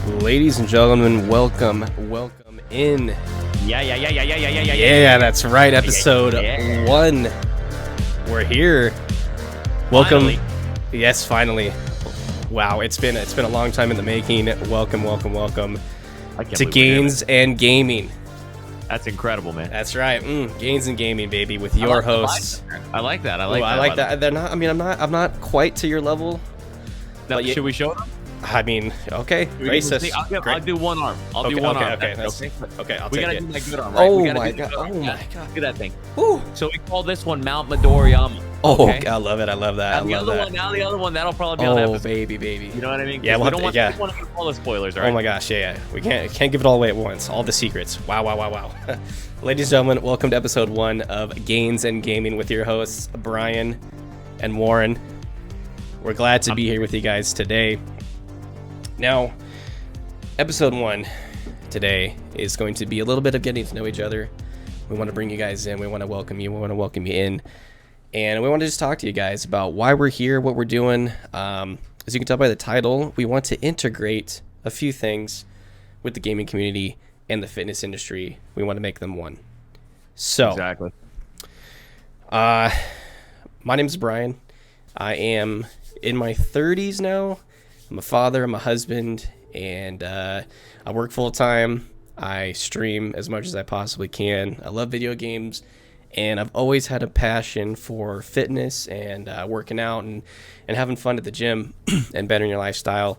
Ladies and gentlemen, welcome in. Yeah, that's right. Episode 1. We're here. Welcome. Finally. Yes, finally. Wow, it's been a long time in the making. Welcome to Gains and Gaming. That's incredible, man. That's right. Gains and Gaming, baby, with your hosts. I like that. I like that. They're not. I mean, I'm not quite to your level. No, should we show them? I mean, okay. Racist. I'll do one arm. I'll do one arm. Okay, I'll take it. We gotta do that good arm, right? Oh my god. Look at that thing. Woo. So we call this one Mount Midoriyama. Oh, okay. I love it. I love that. Now the other one, that'll probably be on the episode. baby. You know what I mean? Yeah, we don't want to give all the spoilers, right? Oh my gosh, yeah. We can't give it all away at once. All the secrets. Wow. Ladies and gentlemen, welcome to episode 1 of Gains and Gaming with your hosts, Brian and Waren. We're glad to be here with you guys today. Now, episode 1 today is going to be a little bit of getting to know each other. We want to bring you guys in. We want to welcome you. We want to welcome you in. And we want to just talk to you guys about why we're here, what we're doing. As you can tell by the title, we want to integrate a few things with the gaming community and the fitness industry. We want to make them one. So, exactly. My name is Brian. I am in my 30s now. I'm a father, I'm a husband, and I work full-time. I stream as much as I possibly can. I love video games, and I've always had a passion for fitness and working out and having fun at the gym and bettering your lifestyle.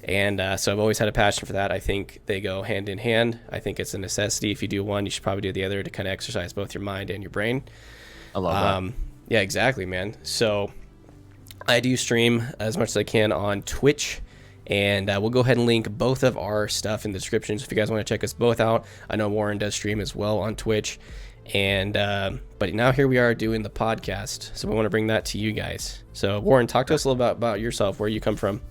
And so I've always had a passion for that. I think they go hand in hand. I think it's a necessity. If you do one, you should probably do the other to kind of exercise both your mind and your brain. I love that. Yeah, exactly, man. So I do stream as much as I can on Twitch, and we'll go ahead and link both of our stuff in the description. So if you guys want to check us both out, I know Waren does stream as well on Twitch, and but now here we are doing the podcast, so we want to bring that to you guys. So Waren, talk to us a little bit about yourself, where you come from.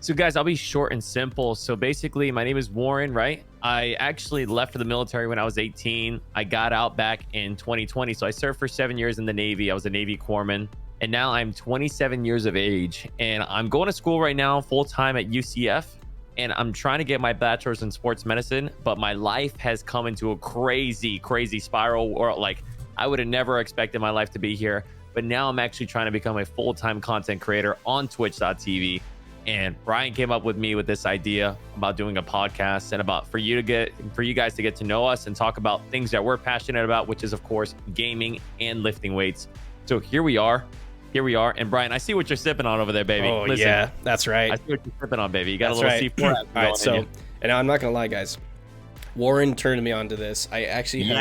So guys, I'll be short and simple. So basically, my name is Waren, right? I actually left for the military when I was 18. I got out back in 2020. So I served for 7 years in the Navy. I was a Navy corpsman. And now I'm 27 years of age. And I'm going to school right now full-time at UCF. And I'm trying to get my bachelor's in sports medicine. But my life has come into a crazy spiral. Or like, I would have never expected my life to be here. But now I'm actually trying to become a full-time content creator on twitch.tv. And Brian came up with me with this idea about doing a podcast and about for you guys to get to know us and talk about things that we're passionate about, which is of course gaming and lifting weights. So here we are. And Brian, I see what you're sipping on over there, baby. Oh, listen, yeah, that's right. I see what you're sipping on, baby. You got that's a little right. C4. All right, so, and I'm not gonna lie, guys. Waren turned me on to this. I actually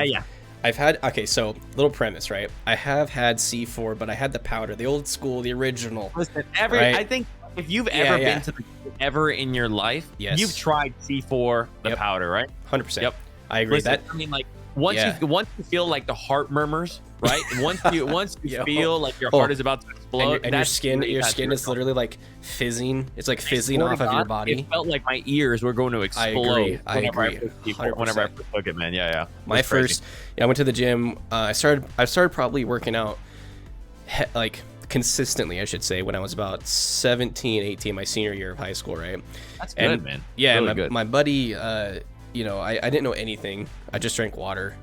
I've had, okay, so little premise, right? I have had C4, but I had the powder, the old school, the original. Listen, right? I think if you've ever been to the ever in your life, you've tried C4, the powder, right? 100%. Yep. I agree. Listen, I mean, like once you feel like the heart murmurs, right? once you feel like your heart is about to explode, and your skin is literally like fizzing. It's like fizzing off of your body. It felt like my ears were going to explode. I agree. Whenever I first took it, man. Yeah. My first, I went to the gym. I started probably working out like consistently, I should say, when I was about 17, 18, my senior year of high school, right? That's good, man. Yeah, really good. My buddy, I didn't know anything. I just drank water.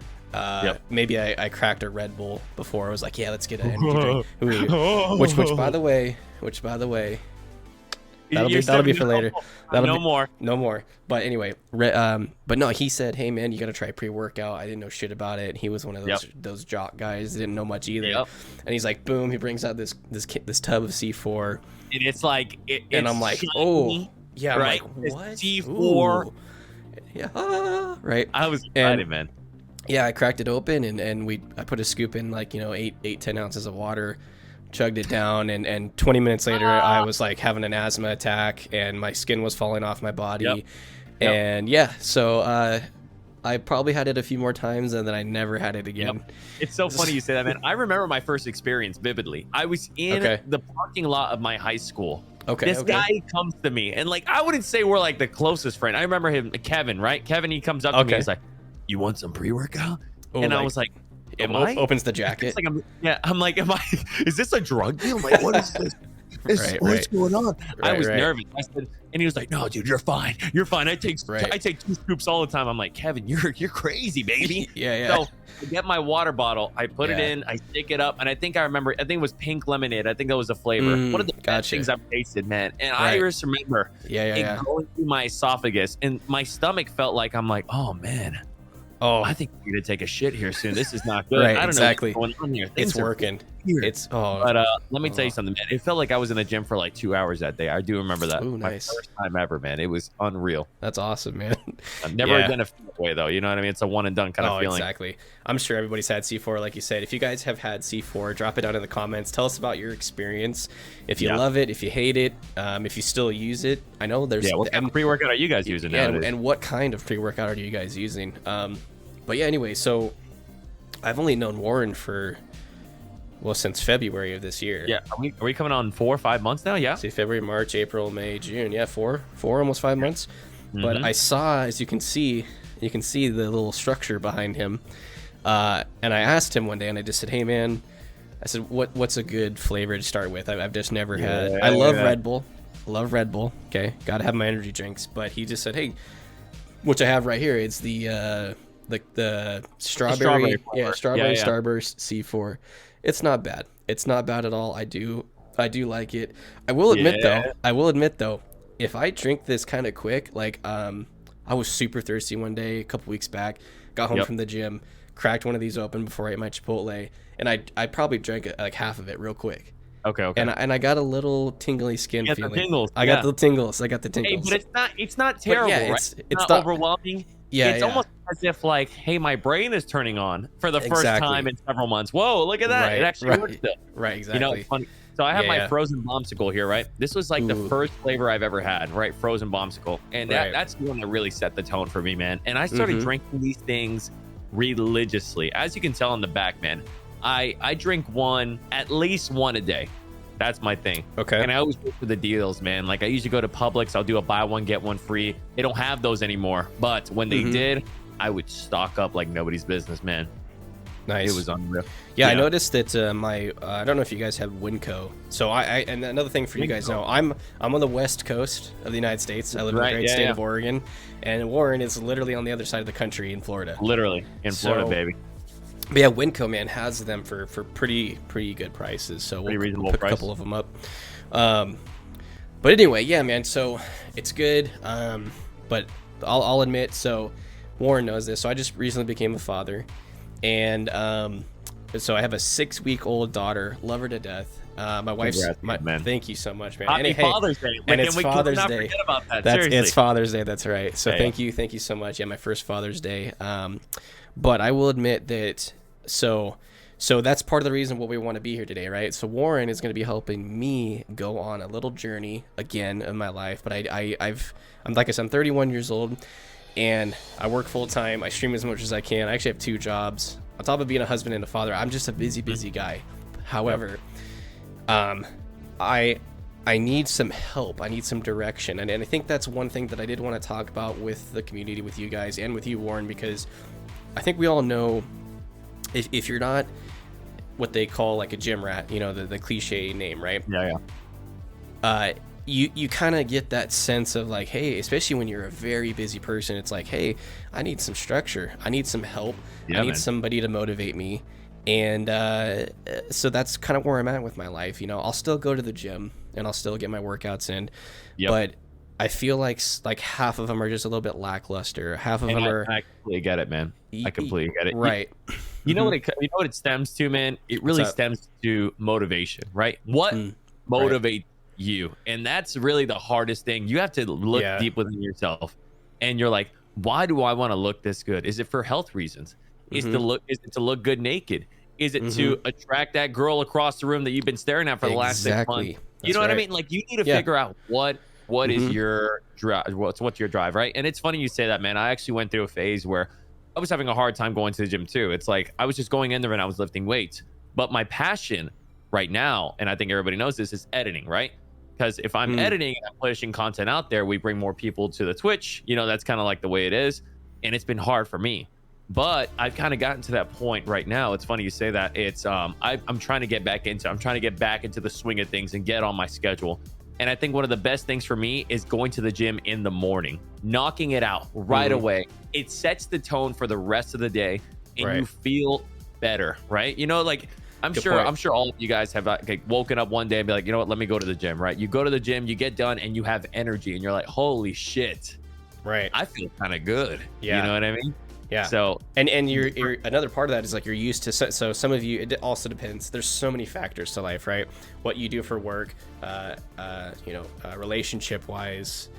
Maybe I cracked a Red Bull before. I was like, yeah, let's get an energy drink. Which by the way, that'll be for later. No more. But anyway, but no, he said, hey man, you gotta try pre-workout. I didn't know shit about it. He was one of those jock guys, didn't know much either. And he's like, boom, he brings out this tub of C4, and it's like and I'm like, shiny, oh yeah, I'm right? like, what? C4. Ooh. Yeah, right. I was excited, man. Yeah, I cracked it open and I put a scoop in, like, 10 ounces of water, chugged it down, and 20 minutes later I was like having an asthma attack and my skin was falling off my body. And so I probably had it a few more times and then I never had it again. It's so funny you say that, man. I remember my first experience vividly. I was in the parking lot of my high school. This guy comes to me and like, I wouldn't say we're like the closest friend. I remember him, Kevin, right? Kevin, he comes up to me, he's like, you want some pre-workout? And I was like, am I? Opens the jacket. I'm like, am I? Is this a drug deal? I'm like, what is this? What's going on? I was right. nervous. I said, and he was like, no, dude, you're fine. You're fine. I take 2 scoops all the time. I'm like, Kevin, you're crazy, baby. Yeah. So I get my water bottle. I put it in. I stick it up. And I think it was pink lemonade. I think that was the flavor. One of the best things I've tasted, man. And I just remember it going through my esophagus. And my stomach felt like, I'm like, oh, man. Oh, I think we're gonna take a shit here soon. This is not good. I don't know what's going on here. Things it's working. But let me tell you something, man. It felt like I was in the gym for like 2 hours that day. I do remember that. Ooh, nice. My first time ever, man. It was unreal. That's awesome, man. I've never done it that way though. You know what I mean? It's a one and done kind of feeling. Exactly. I'm sure everybody's had C4, like you said. If you guys have had C4, drop it down in the comments. Tell us about your experience. If you love it, if you hate it, if you still use it. I know there's what kind of pre-workout are you guys using now? And what kind of pre-workout are you guys using? But yeah, anyway, so I've only known Waren since February of this year. Yeah, are we coming on 4 or 5 months now? Yeah. See, February, March, April, May, June. Yeah, four, almost 5 months. But I saw, as you can see the little structure behind him. And I asked him one day, and I just said, "Hey, man," I said, "What's a good flavor to start with? I've just never had. I love Red Bull. Okay, gotta have my energy drinks." But he just said, "Hey," which I have right here. It's the strawberry Starburst C4. It's not bad. It's not bad at all. I do like it. I will admit though, if I drink this kind of quick, like I was super thirsty one day a couple weeks back, got home from the gym, cracked one of these open before I ate my Chipotle, and I probably drank like half of it real quick. Okay. And I got a little tingly skin feeling. I got the tingles. Hey, but it's not terrible, right? It's not overwhelming. Yeah, it's almost as if like, hey, my brain is turning on for the first time in several months. Whoa, look at that! It actually works still. Right, exactly. You know, it's funny. So I have my frozen bombsicle here, right? This was like the first flavor I've ever had, right? Frozen bombsicle, and that's the one that really set the tone for me, man. And I started drinking these things religiously, as you can tell on the back, man. I drink at least one a day. That's my thing. Okay. And I always go for the deals, man. Like I usually go to Publix. I'll do a buy one, get one free. They don't have those anymore. But when they did, I would stock up like nobody's business, man. Nice. It was unreal. Yeah, I noticed that I don't know if you guys have Winco. So and another thing for you guys know, I'm on the west coast of the United States. I live in the great state of Oregon. And Waren is literally on the other side of the country in Florida. Literally in Florida, baby. But yeah, Winco, man, has them for pretty good prices. So we'll put a couple of them up. But anyway, yeah, man. So it's good. But I'll admit, so Waren knows this. So I just recently became a father, and so I have a 6-week-old daughter. Love her to death. My wife's. Thank you so much, man. Happy Father's Day. And it's Father's Day. Forget about that. It's Father's Day. That's right. So thank you so much. Yeah, my first Father's Day. But I will admit that. So that's part of the reason why we want to be here today, right? So Waren is going to be helping me go on a little journey again in my life. But I'm like I said, I'm 31 years old, and I work full time. I stream as much as I can. I actually have 2 jobs on top of being a husband and a father. I'm just a busy guy. However, I need some help. I need some direction, and I think that's one thing that I did want to talk about with the community, with you guys, and with you, Waren, because I think we all know. If you're not what they call like a gym rat, you know, the cliche name, right? Yeah. You kind of get that sense of like, hey, especially when you're a very busy person, it's like, hey, I need some structure. I need some help. I need somebody to motivate me. And so that's kind of where I'm at with my life. You know, I'll still go to the gym and I'll still get my workouts in, but I feel like half of them are just a little bit lackluster. Half of them are. I completely get it, man. I completely get it. Right. You know what it stems to, man? It really stems to motivation, right? What motivates you? And that's really the hardest thing. You have to look deep within yourself, and you're like, why do I want to look this good? Is it for health reasons? Is it to look good naked? Is it to attract that girl across the room that you've been staring at for the last 6 months? You know what I mean? Like you need to figure out what is your drive. What's your drive, right? And it's funny you say that, man. I actually went through a phase where I was having a hard time going to the gym too. It's like I was just going in there and I was lifting weights. But my passion right now, and I think everybody knows this, is editing, right? Because if I'm editing and I'm pushing content out there, we bring more people to the Twitch. You know, that's kind of like the way it is. And it's been hard for me. But I've kind of gotten to that point right now. It's funny you say that. It's I'm trying to get back into the swing of things and get on my schedule. And I think one of the best things for me is going to the gym in the morning, knocking it out right away. It sets the tone for the rest of the day, and you feel better, right? You know, like I'm sure all of you guys have like woken up one day and be like, you know what, let me go to the gym, right? You go to the gym, you get done, and you have energy, and you're like, holy shit, right? I feel kind of good. Yeah, you know what I mean? Yeah. So and you're another part of that is like you're used to, so some of you, it also depends. There's so many factors to life, right? What you do for work, relationship wise,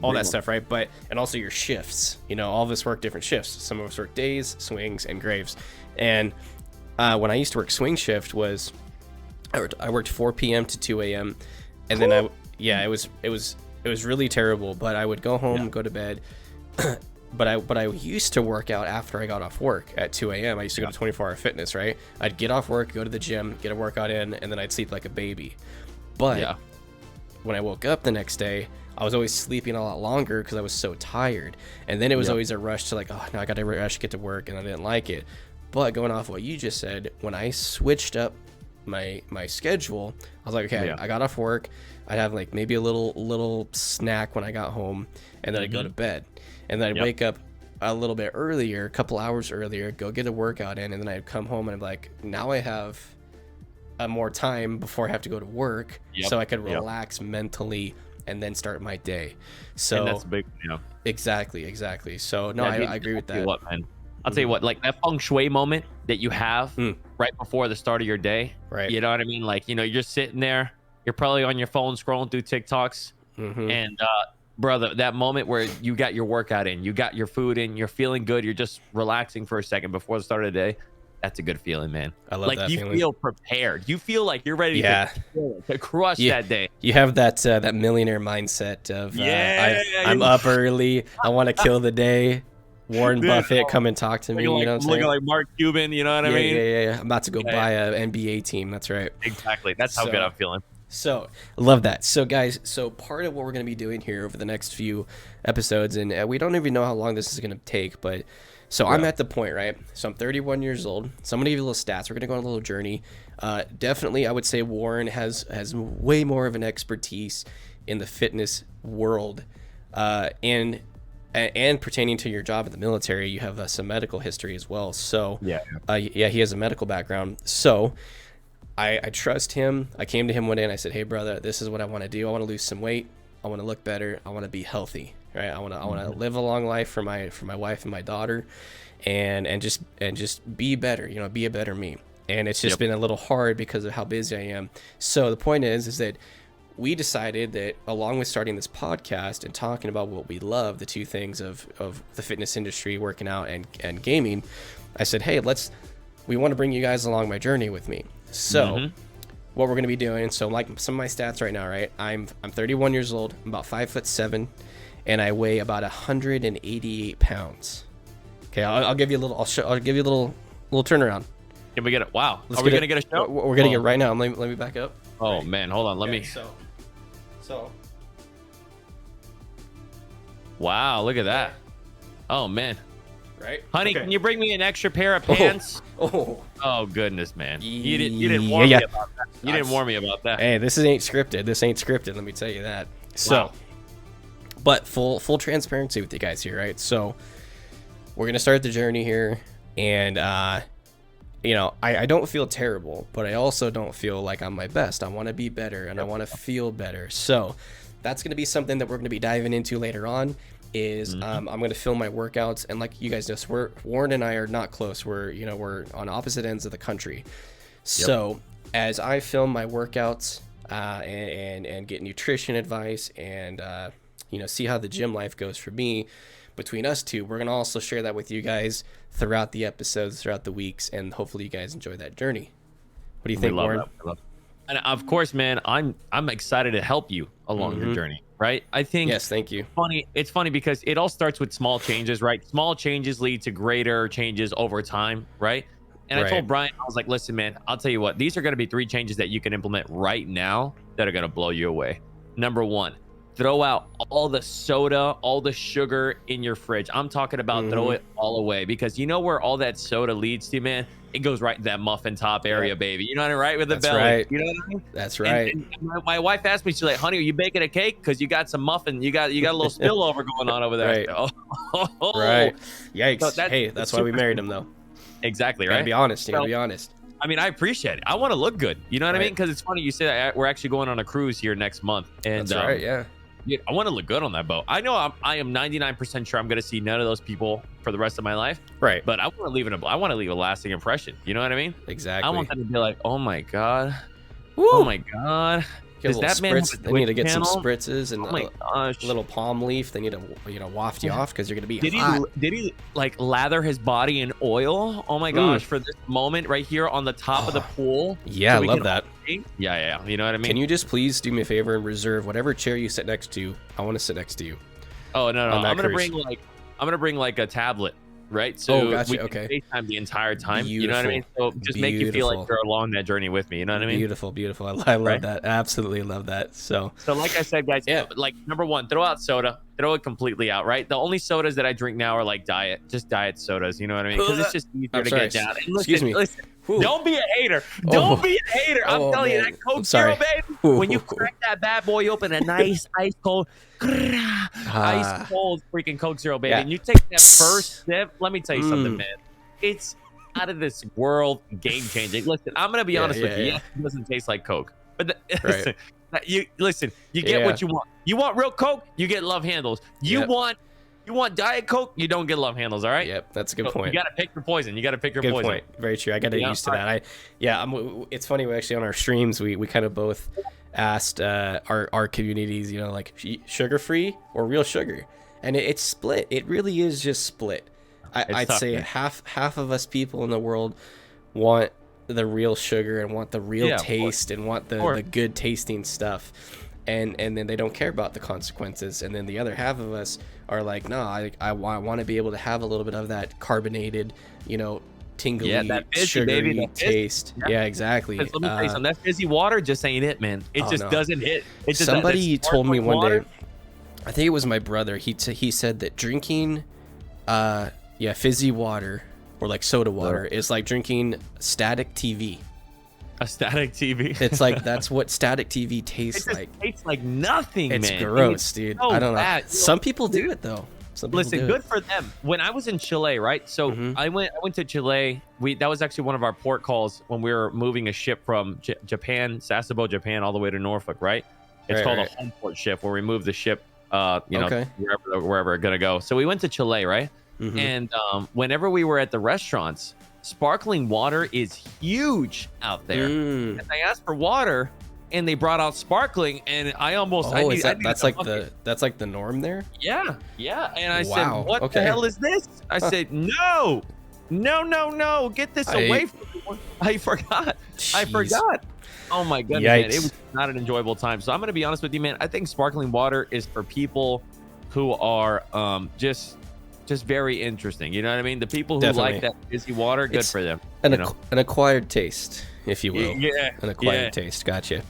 all that stuff, right? But and also your shifts. You know, all of us work different shifts. Some of us work days, swings, and graves. And when I used to work swing shift was I worked 4 p.m. to 2 a.m. and then it was really terrible. But I would go home, go to bed. But I used to work out after I got off work at 2 a.m. I used to go to 24-hour fitness, right? I'd get off work, go to the gym, get a workout in, and then I'd sleep like a baby. But when I woke up the next day, I was always sleeping a lot longer because I was so tired. And then it was always a rush to like, oh, no, I got to rush to get to work, and I didn't like it. But going off what you just said, when I switched up my schedule, I was like, okay, I got off work. I'd have like maybe a little snack when I got home, and then I'd go to bed. And then I'd wake up a little bit earlier, a couple hours earlier, go get a workout in, and then I'd come home and I'm like, now I have more time before I have to go to work, so I could relax mentally and then start my day. So and that's big, Exactly. So no, I agree with that. I'll tell you what, like that feng shui moment that you have right before the start of your day, right? You know what I mean? Like, you know, you're sitting there, you're probably on your phone scrolling through TikToks, and brother, that moment where you got your workout in, you got your food in, you're feeling good, you're just relaxing for a second before the start of the day. That's a good feeling, man. I love that feeling. Like you feel prepared. You feel like you're ready to crush that day. You have that millionaire mindset of I'm up early. I want to kill the day. Warren Buffett, come and talk to me. Like, you know what I'm looking saying? Like Mark Cuban, you know what I mean? Yeah. I'm about to go buy an NBA team. That's right. Exactly. That's how good I'm feeling. So, love that. So, guys, part of what we're going to be doing here over the next few episodes, and we don't even know how long this is going to take, but I'm at the point, right? So, I'm 31 years old. So, I'm going to give you a little stats. We're going to go on a little journey. Definitely, I would say Warren has way more of an expertise in the fitness world, and pertaining to your job in the military. You have some medical history as well. So, he has a medical background. So, I trust him. I came to him one day and I said, hey, brother, this is what I want to do. I want to lose some weight. I want to look better. I want to be healthy, right? I want to live a long life for my wife and my daughter, and just be better, be a better me. And it's just been a little hard because of how busy I am. So the point is that we decided that along with starting this podcast and talking about what we love, the two things of the fitness industry, working out and gaming, I said, hey, we want to bring you guys along my journey with me. So what we're going to be doing, so like some of my stats right now, right? I'm 31 years old. I'm about 5'7", and I weigh about 188 pounds. Okay, I'll give you a little. I'll give you a little turnaround. Can we get it? Wow. Are we gonna get a show? We're getting it right now. Let me back up. Oh man, hold on. Let me. So. Wow, look at that. Oh man. Right, honey, can you bring me an extra pair of pants? Oh goodness, man! You didn't warn me about that. You didn't warn me about that. Hey, this ain't scripted. Let me tell you that. So, but full transparency with you guys here, right? So, we're gonna start the journey here, and I don't feel terrible, but I also don't feel like I'm my best. I want to be better, and I want to feel better. So, that's gonna be something that we're gonna be diving into later on. I'm going to film my workouts, and like you guys know, Warren and I are not close. We're on opposite ends of the country. So as I film my workouts and get nutrition advice and see how the gym life goes for me, between us two, we're going to also share that with you guys throughout the episodes, throughout the weeks, and hopefully you guys enjoy that journey. What do you think, Warren? And of course, man, I'm excited to help you along your journey. Right? I think. Yes, thank you. It's funny because it all starts with small changes, right? Small changes lead to greater changes over time, right? And I told Brian, I was like, listen, man, I'll tell you what, these are going to be 3 changes that you can implement right now that are going to blow you away. Number 1, throw out all the soda, all the sugar in your fridge. I'm talking about throw it all away, because you know where all that soda leads to, man? It goes right to that muffin top area, baby. You know what I mean? Right with the belly. Right. You know what I mean? That's right. And my wife asked me, she's like, honey, are you baking a cake? Because you got some muffin. You got a little spillover going on over there. Right. Right. Yikes. So that's why we married him, though. Exactly, right? You gotta be honest. You gotta be honest. I mean, I apprate it. I want to look good. You know what I mean? Because it's funny you say that. We're actually going on a cruise here next month. And, that's right, yeah. I want to look good on that boat. I know I am 99% sure I'm going to see none of those people for the rest of my life. Right. But I want to leave a lasting impression. You know what I mean? Exactly. I want them to be like, oh my God. Woo. Oh my God. Does that man have a they need to get channel? some spritzes and a little palm leaf. They need to waft you off because you're gonna be hot. Did he like lather his body in oil? Oh my gosh! For this moment right here on the top of the pool. Yeah, I love that. Yeah. You know what I mean? Can you just please do me a favor and reserve whatever chair you sit next to? I want to sit next to you. Oh no! I'm gonna bring like a tablet. Right, so we can FaceTime the entire time. Beautiful. You know what I mean? So just make you feel like you're along that journey with me. You know what I mean? Beautiful. I love that. Absolutely love that. So like I said, guys, like number one, throw out soda. Throw it completely out. Right. The only sodas that I drink now are like diet sodas. You know what I mean? Because it's just easier to get down. And listen, don't be a hater. Don't be a hater. I'm telling you, that Coke Zero, baby. When you crack that bad boy open, a nice ice cold freaking Coke Zero, baby, and you take that first sip, let me tell you something, man. It's out of this world, game changing. Listen, I'm gonna be honest with you. Yes, it doesn't taste like Coke, but you get what you want. You want real Coke, you get love handles. You want Diet Coke, you don't get love handles. All right. Yep, that's a good point. You gotta pick your poison. Good point. Very true. I got to get used to that. It's funny. We actually on our streams we kind of both asked our communities, like sugar free or real sugar, and it's split. It really is just split. I'd say half of us people in the world want the real sugar and want the real taste and want the good tasting stuff. And then they don't care about the consequences. And then the other half of us are like, no, I want to be able to have a little bit of that carbonated, tingly, that fizzy, sugary taste. Yeah, exactly. Let me tell you something. That fizzy water just ain't it, man. It doesn't hit. Somebody told me one day, I think it was my brother. He said that drinking, fizzy water or like soda water is like drinking static TV. A static TV. It's like that's what static TV tastes like. It tastes like nothing, man. It's gross, dude. So I don't know. bad. Some people do it though. Listen, good for them. When I was in Chile, right? So I went to Chile. That was actually one of our port calls when we were moving a ship from Japan, Sasebo, Japan, all the way to Norfolk, right? It's called a home port ship where we moved the ship, wherever we're gonna go. So we went to Chile, right? And whenever we were at the restaurants, sparkling water is huge out there. And I asked for water, and they brought out sparkling, and I almost that's like the norm there. Yeah. And I said, what the hell is this? I said, no, get this away from me. I forgot. Oh my goodness, man. It was not an enjoyable time. So I'm gonna be honest with you, man. I think sparkling water is for people who are just very interesting. You know what I mean? The people who like that fizzy water, good for them. An acquired taste, if you will. Yeah. An acquired taste. Gotcha.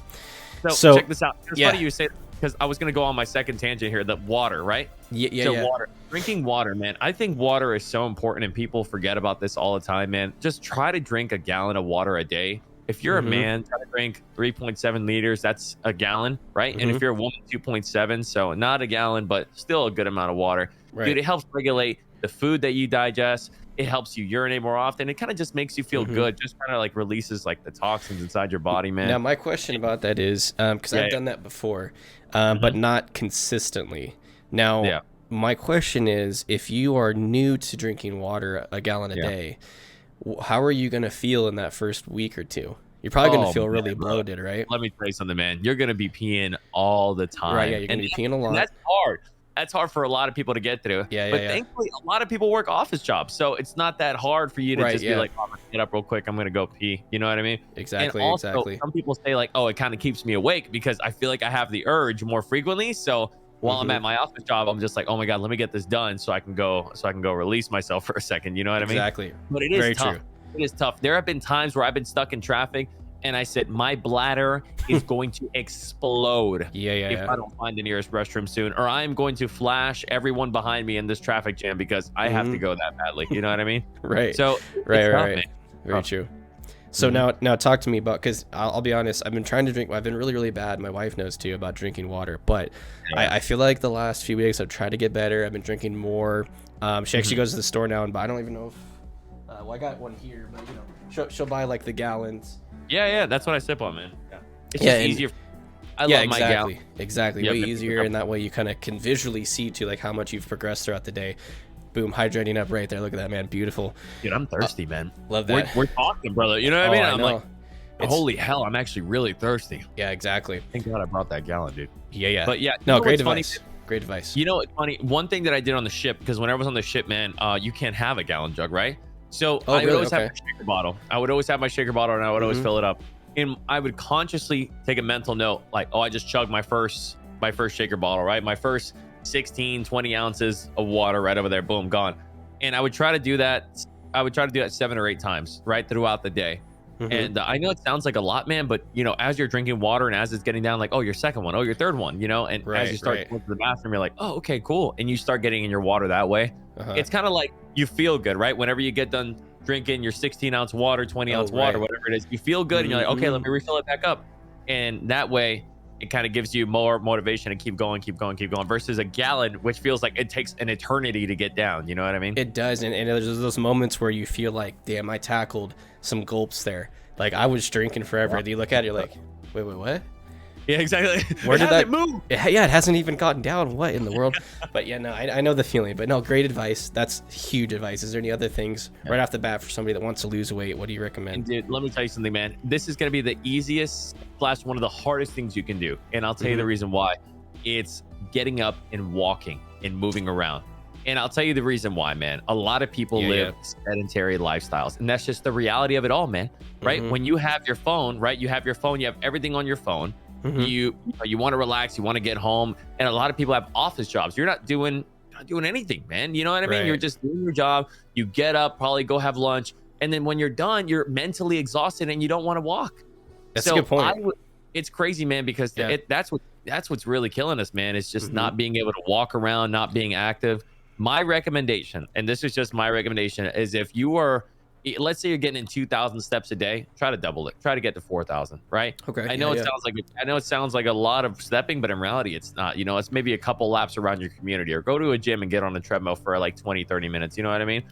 So check this out. It's funny you say that, because I was going to go on my second tangent here. The water, right? Water. Drinking water, man. I think water is so important, and people forget about this all the time, man. Just try to drink a gallon of water a day. If you're a man, try to drink 3.7 liters. That's a gallon, right? And if you're a woman, 2.7. So not a gallon, but still a good amount of water. Right. Dude, it helps regulate the food that you digest. It helps you urinate more often. It kind of just makes you feel good. Just kind of like releases like the toxins inside your body, man. Now, my question about that is, because I've done that before, but not consistently. Now, my question is, if you are new to drinking water a gallon a day, how are you going to feel in that first week or two? You're probably going to feel really bloated, right? Let me tell you something, man. You're going to be peeing all the time. Right, yeah, you're going to be peeing a lot. That's hard. That's hard for a lot of people to get through. But thankfully, a lot of people work office jobs. So it's not that hard for you to just be like, oh, I'm going to get up real quick. I'm going to go pee. You know what I mean? Exactly, and also, exactly. Some people say like, oh, it kind of keeps me awake because I feel like I have the urge more frequently. So while I'm at my office job, I'm just like, oh my God, let me get this done so I can go release myself for a second. You know what I mean? Exactly. But it is very tough. True. It is tough. There have been times where I've been stuck in traffic and I said, my bladder is going to explode if I don't find the nearest restroom soon, or I'm going to flash everyone behind me in this traffic jam because I have to go that badly. You know what I mean? Right. So right. Very true. So now talk to me about, because I'll be honest, I've been trying to drink. I've been really badd. My wife knows too about drinking water, but I feel like the last few weeks I've tried to get better. I've been drinking more. She actually goes to the store now, but I don't even know if well, I got one here, but you know, she'll buy like the gallons. Yeah, that's what I sip on, man. It's just easier. I love my gallon. Exactly. Way easier, and that way you kind of can visually see too, like how much you've progressed throughout the day. Boom, hydrating up right there. Look at that, man. Beautiful. Dude, I'm thirsty, man. Love that. We're talking, brother. You know what I mean? I'm like, holy hell, I'm actually really thirsty. Yeah, exactly. Thank God I brought that gallon, dude. Yeah. But yeah, no, great advice. Great advice. You know, it's funny. One thing that I did on the ship, because whenever I was on the ship, man, you can't have a gallon jug, right? So I would always have my shaker bottle. I would always have my shaker bottle, and I would always fill it up. And I would consciously take a mental note, like, oh, I just chugged my first shaker bottle, right? My first 16, 20 ounces of water right over there. Boom, gone. And I would try to do that. I would try to do that 7 or 8 times, right, throughout the day. And I know it sounds like a lot, man, but you know, as you're drinking water and as it's getting down, like, oh, your second one, oh, your third one, you know, and as you start going to the bathroom, you're like, oh, okay, cool. And you start getting in your water that way. It's kind of like you feel good, right? Whenever you get done drinking your 16-ounce water, 20-ounce water, whatever it is, you feel good. And you're like, okay, let me refill it back up. And that way it kind of gives you more motivation to keep going versus a gallon, which feels like it takes an eternity to get down. You know what I mean? It does. And there's those moments where you feel like, damn, I tackled some gulps there. Like I was drinking forever. And you look at it, you're like, wait, what? Yeah, exactly. Where did that move? It hasn't even gotten down. What in the world? But yeah, no, I know the feeling. But no, great advice. That's huge advice. Is there any other things right off the bat for somebody that wants to lose weight? What do you recommend? Dude, let me tell you something, man. This is going to be the easiest / one of the hardest things you can do. And I'll tell you the reason why. It's getting up and walking and moving around. And I'll tell you the reason why, man. A lot of people live sedentary lifestyles, and that's just the reality of it all, man. Right? When you have your phone, right? You have your phone, you have everything on your phone. You want to relax, you want to get home, and a lot of people have office jobs. You're not doing anything, man. You know what I mean? You're just doing your job. You get up, probably go have lunch, and then when you're done, you're mentally exhausted and you don't want to walk. That's a good point. It's crazy, man, because that's what's really killing us, man. It's just not being able to walk around, not being active. My recommendation, and this is just my recommendation, is if you are, let's say you're getting in 2,000 steps a day, try to double it. Try to get to 4,000, right? Okay. I know it sounds like a lot of stepping, but in reality, it's not. You know, it's maybe a couple laps around your community, or go to a gym and get on a treadmill for like 20, 30 minutes. You know what I mean?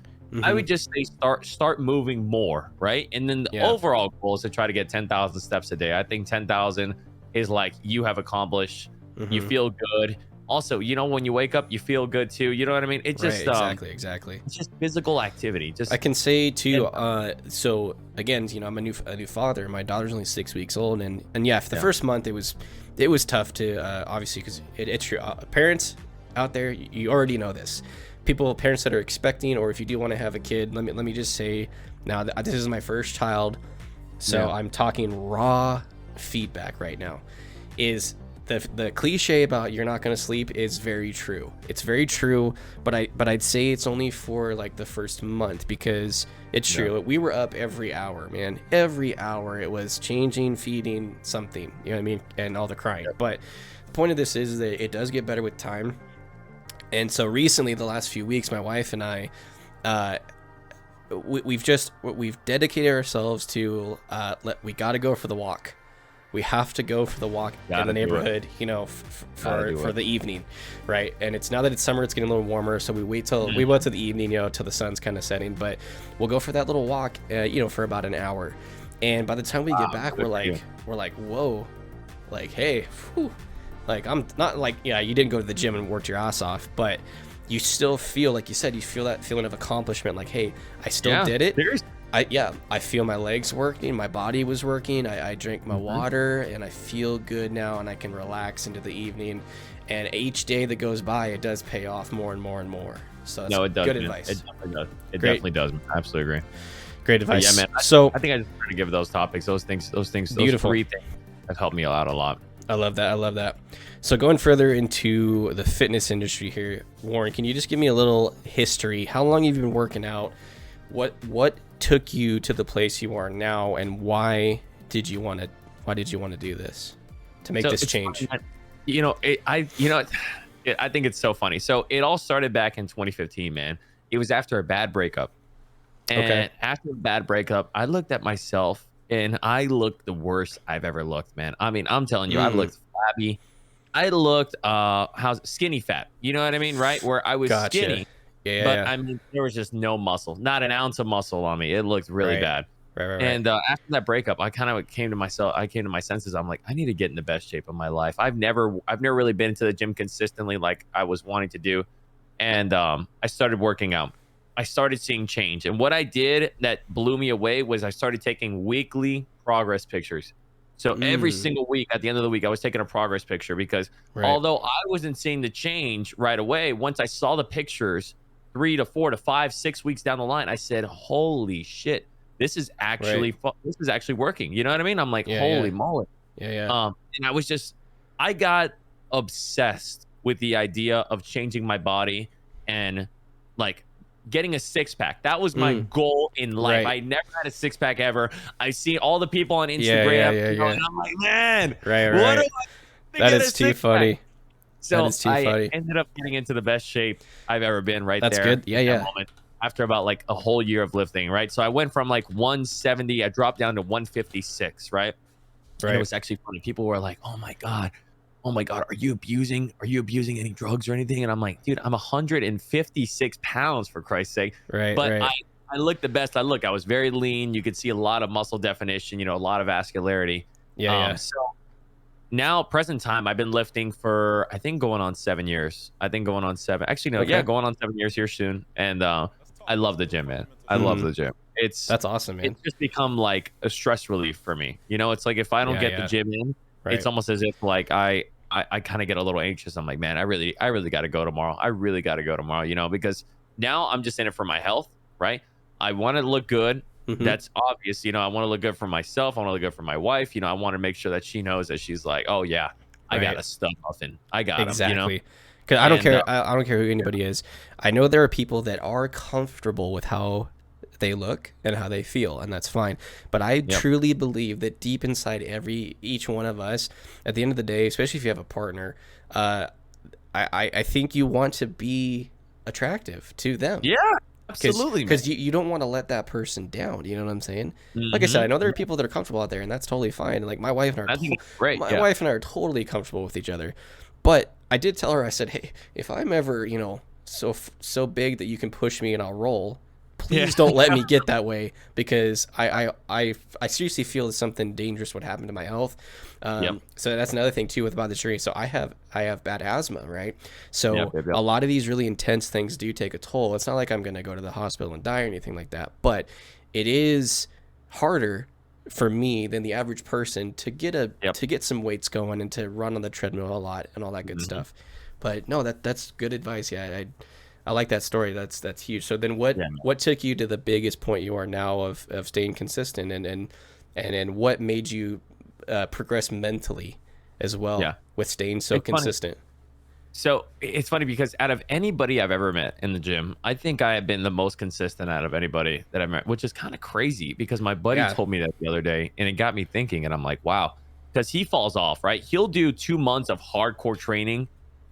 I would just say start moving more, right? And then the overall goal is to try to get 10,000 steps a day. I think 10,000 is like you have accomplished. You feel good. Also, you know, when you wake up, you feel good too. You know what I mean? It's just exactly. It's just physical activity. Just I can say too. So again, you know, I'm a new father. My daughter's only 6 weeks old, and for the first month, it was tough to obviously, because it's true. Parents out there, you already know this. Parents that are expecting, or if you do want to have a kid, let me just say now that this is my first child, so I'm talking raw feedback right now. Is the cliche about you're not going to sleep is very true. It's very true, but I'd say it's only for like the first month, because it's true. We were up every hour, man. Every hour it was changing, feeding, something. You know what I mean? And all the crying. But the point of this is that it does get better with time. And so recently, the last few weeks, my wife and I, we've dedicated ourselves to we got to go for the walk. We have to go for the walk in the neighborhood, you know, for the evening, right? And it's now that it's summer, it's getting a little warmer, so we wait till the evening, you know, till the sun's kind of setting. But we'll go for that little walk, you know, for about an hour. And by the time we get back, we're like, whoa, like, hey, whew. Like, I'm not like, you didn't go to the gym and worked your ass off, but you still feel, like you said, you feel that feeling of accomplishment. Like, hey, I still did it. I feel my legs working, my body was working. I drank my water, and I feel good now, and I can relax into the evening. And each day that goes by, it does pay off more and more and more. So that's it does, good man. advice. It definitely does. It definitely does. I absolutely agree. Great advice. Yeah, man. I think I just want to give those topics, those things, Beautiful. Those 3 things have helped me out a lot. I love that. So going further into the fitness industry here, Waren, can you just give me a little history? How long have you been working out? What took you to the place you are now, and why did you want to do this to make this change? Funny, I think it's so funny. So it all started back in 2015, man. It was after a bad breakup. And after a bad breakup, I looked at myself and I looked the worst I've ever looked, man. I mean, I'm telling you, I looked flabby. I looked skinny fat. You know what I mean? Right? Where I was skinny. Yeah. I mean, there was just no muscle, not an ounce of muscle on me. It looked really bad. Right. And after that breakup, I kind of came to myself. I came to my senses. I'm like, I need to get in the best shape of my life. I've never really been to the gym consistently like I was wanting to do. And I started working out. I started seeing change. And what I did that blew me away was I started taking weekly progress pictures. So every single week, at the end of the week, I was taking a progress picture because although I wasn't seeing the change right away, once I saw the pictures 3 to 4 to 5, 6 weeks down the line, I said, holy shit, this is actually this is actually working. You know what I mean? I'm like, holy moly. And I got obsessed with the idea of changing my body and like getting a six-pack. That was my goal in life. I never had a six-pack ever. I see all the people on Instagram, and I'm like, man, what do I that is too funny. So I ended up getting into the best shape I've ever been. That's good. Moment, after about like a whole year of lifting, right? So I went from like 170, I dropped down to 156, right? And it was actually funny. People were like, oh my God, are you abusing any drugs or anything? And I'm like, dude, I'm 156 pounds for Christ's sake. But I look the best I look. I was very lean. You could see a lot of muscle definition, a lot of vascularity. So now, present time, I've been lifting for, I think, going on 7 years. Going on 7 years here soon. And I love the gym, man. I love the gym. That's awesome, man. It's just become like a stress relief for me. It's like if I don't get the gym in, it's almost as if like I kind of get a little anxious. I'm like, man, I really got to go tomorrow. Because now I'm just in it for my health, right? I want to look good. That's obvious. I want to look good for myself. I want to look good for my wife. I want to make sure that she knows that she's like, oh yeah, I got a stud muffin. I got him. Because I don't care. I don't care who anybody is. I know there are people that are comfortable with how they look and how they feel, and that's fine. But I truly believe that deep inside each one of us, at the end of the day, especially if you have a partner, I think you want to be attractive to them. Yeah, absolutely. Because you don't want to let that person down. You know what I'm saying? Like I said, I know there are people that are comfortable out there, and that's totally fine. Like my wife and I wife and I are totally comfortable with each other. But I did tell her, I said, hey, if I'm ever, so big that you can push me and I'll roll, please don't let me get that way, because I seriously feel that something dangerous would happen to my health. So that's another thing too about this journey. So I have bad asthma, right? So a lot of these really intense things do take a toll. It's not like I'm going to go to the hospital and die or anything like that, but it is harder for me than the average person to get some weights going and to run on the treadmill a lot and all that good stuff. But no, that's good advice. Yeah, I like that story. That's huge. So then what took you to the biggest point you are now of staying consistent, and what made you progress mentally as well with staying so consistent? So it's funny because out of anybody I've ever met in the gym, I think I have been the most consistent out of anybody that I've met, which is kind of crazy because my buddy told me that the other day, and it got me thinking, and I'm like, wow, because he falls off, right? He'll do 2 months of hardcore training,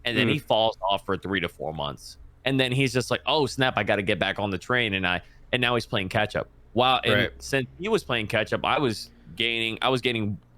and then he falls off for 3 to 4 months. And then he's just like, oh, snap, I got to get back on the train. And now he's playing catch up. Wow. And since he was playing catch up, I was gaining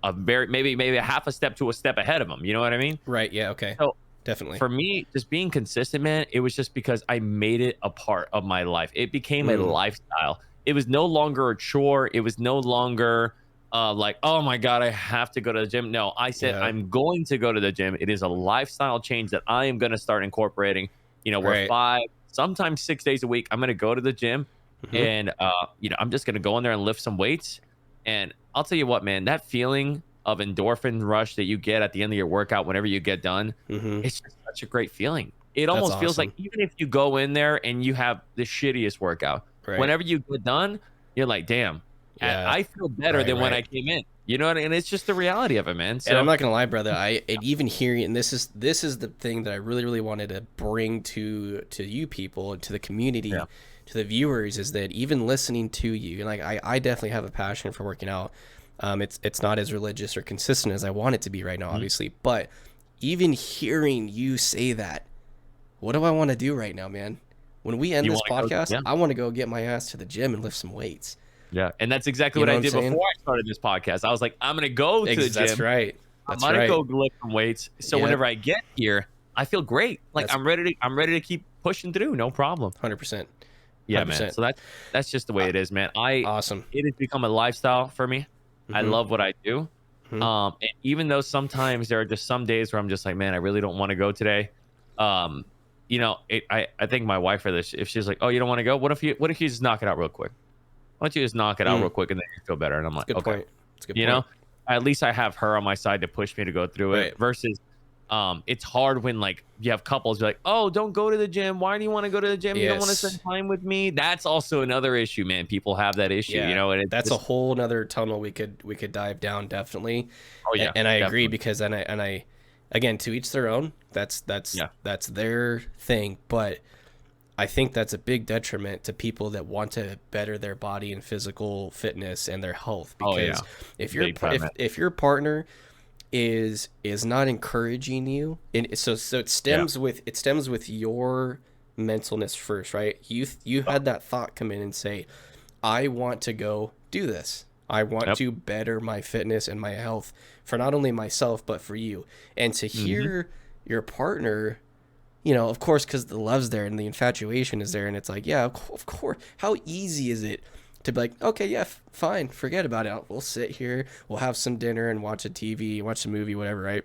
a very, maybe a half a step to a step ahead of him. You know what I mean? Right. Yeah. Okay. So definitely for me, just being consistent, man, it was just because I made it a part of my life. It became a lifestyle. It was no longer a chore. It was no longer like, oh my God, I have to go to the gym. No, I said, I'm going to go to the gym. It is a lifestyle change that I am going to start incorporating. We're 5, sometimes 6 days a week. I'm going to go to the gym and, I'm just going to go in there and lift some weights. And I'll tell you what, man, that feeling of endorphin rush that you get at the end of your workout whenever you get done, it's just such a great feeling. It almost feels like even if you go in there and you have the shittiest workout, whenever you get done, you're like, damn, I feel better than when I came in. You know what I mean? And it's just the reality of it, man. So, and I'm not gonna lie, brother. Even hearing, and this is the thing that I really, really wanted to bring to you people, to the community, to the viewers, is that even listening to you, and like I definitely have a passion for working out. It's not as religious or consistent as I want it to be right now, obviously. But even hearing you say that, what do I want to do right now, man? When we end this podcast, I want to go get my ass to the gym and lift some weights. Yeah, and that's exactly what I did before I started this podcast. I was like, I'm gonna go to the gym. That's right. I'm gonna go lift some weights. So whenever I get here, I feel great. Like I'm ready to keep pushing through. No problem. 100%. Yeah, man. So that's just the way it is, man. Awesome. It has become a lifestyle for me. I love what I do. And even though sometimes there are just some days where I'm just like, man, I really don't want to go today. You know, I thank my wife for this. If she's like, oh, you don't want to go? What if you just knock it out real quick? Why don't you just knock it out real quick and then you feel better? And I'm like, okay. Point. That's a good point. You know, at least I have her on my side to push me to go through it versus it's hard when like you have couples be like, oh, don't go to the gym. Why do you want to go to the gym? You don't want to spend time with me. That's also another issue, man. People have that issue, you know, and that's a whole nother tunnel we could dive down, definitely. Oh yeah. And I agree because I again, to each their own. That's their thing, but I think that's a big detriment to people that want to better their body and physical fitness and their health. Because if your partner is not encouraging you, and so it stems with your mentalness first, right? You had that thought come in and say, I want to go do this. I want to better my fitness and my health for not only myself but for you. And to hear your partner, you know, of course, because the love's there and the infatuation is there, and it's like, yeah, of course. How easy is it to be like, okay, yeah, fine, forget about it. We'll sit here, we'll have some dinner and watch a TV, watch a movie, whatever, right?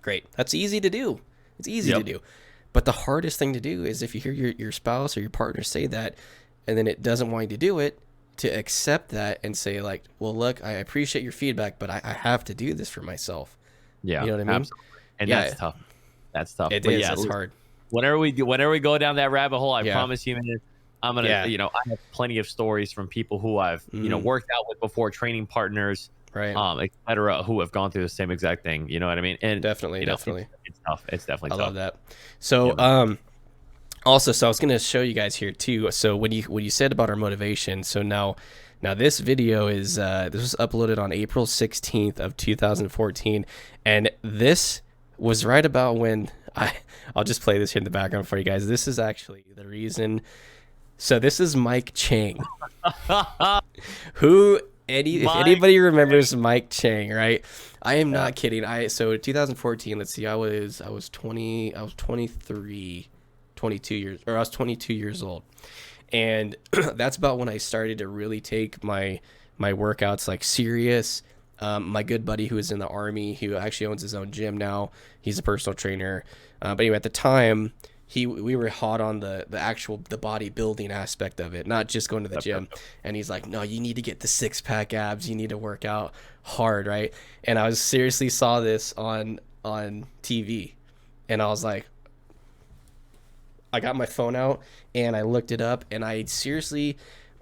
Great. That's easy to do. It's easy to do. But the hardest thing to do is if you hear your spouse or your partner say that, and then it doesn't want you to do it, to accept that and say like, well, look, I appreciate your feedback, but I have to do this for myself. Yeah. You know what I mean? Absolutely. And that's tough. That's tough. It is. It's hard. Whenever we go down that rabbit hole, I promise you, man, I'm gonna, you know, I have plenty of stories from people who I've, you know, worked out with before, training partners, et cetera, who have gone through the same exact thing. You know what I mean? And definitely. It's tough. It's definitely tough. I love that. So, also, so I was gonna show you guys here too. So when you said about our motivation, so now this video is this was uploaded on April 16th of 2014, and this was right about when I'll just play this here in the background for you guys. This is actually the reason. So this is Mike Chang, if anybody remembers Mike Chang, right? I am not kidding. So 2014. Let's see. I was 22 years old, and that's about when I started to really take my workouts like serious. My good buddy who was in the Army, who actually owns his own gym now, he's a personal trainer. But anyway, at the time, we were hot on the bodybuilding aspect of it, not just going to the gym. And he's like, no, you need to get the 6-pack abs. You need to work out hard, right? And I was seriously saw this on TV, and I was like, I got my phone out and I looked it up, and I seriously,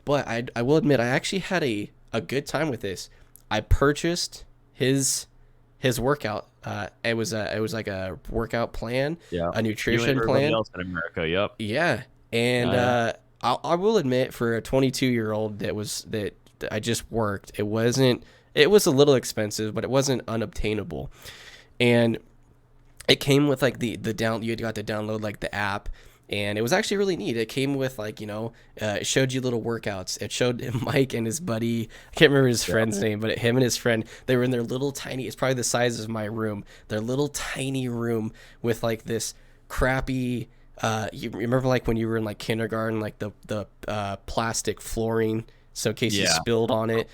but I will admit, I actually had a good time with this. I purchased his workout. It was like a workout plan, a nutrition plan. Else in America, Yeah, and I will admit, for a 22-year-old that I just worked, it was a little expensive, but it wasn't unobtainable, and it came with like you got to download like the app. And it was actually really neat. It came with like, you know, it showed you little workouts. It showed Mike and his buddy, I can't remember his friend's name, but him and his friend, they were in their little tiny, it's probably the size of my room, their little tiny room with like this crappy, you remember like when you were in like kindergarten, like the plastic flooring, so in case you spilled on it.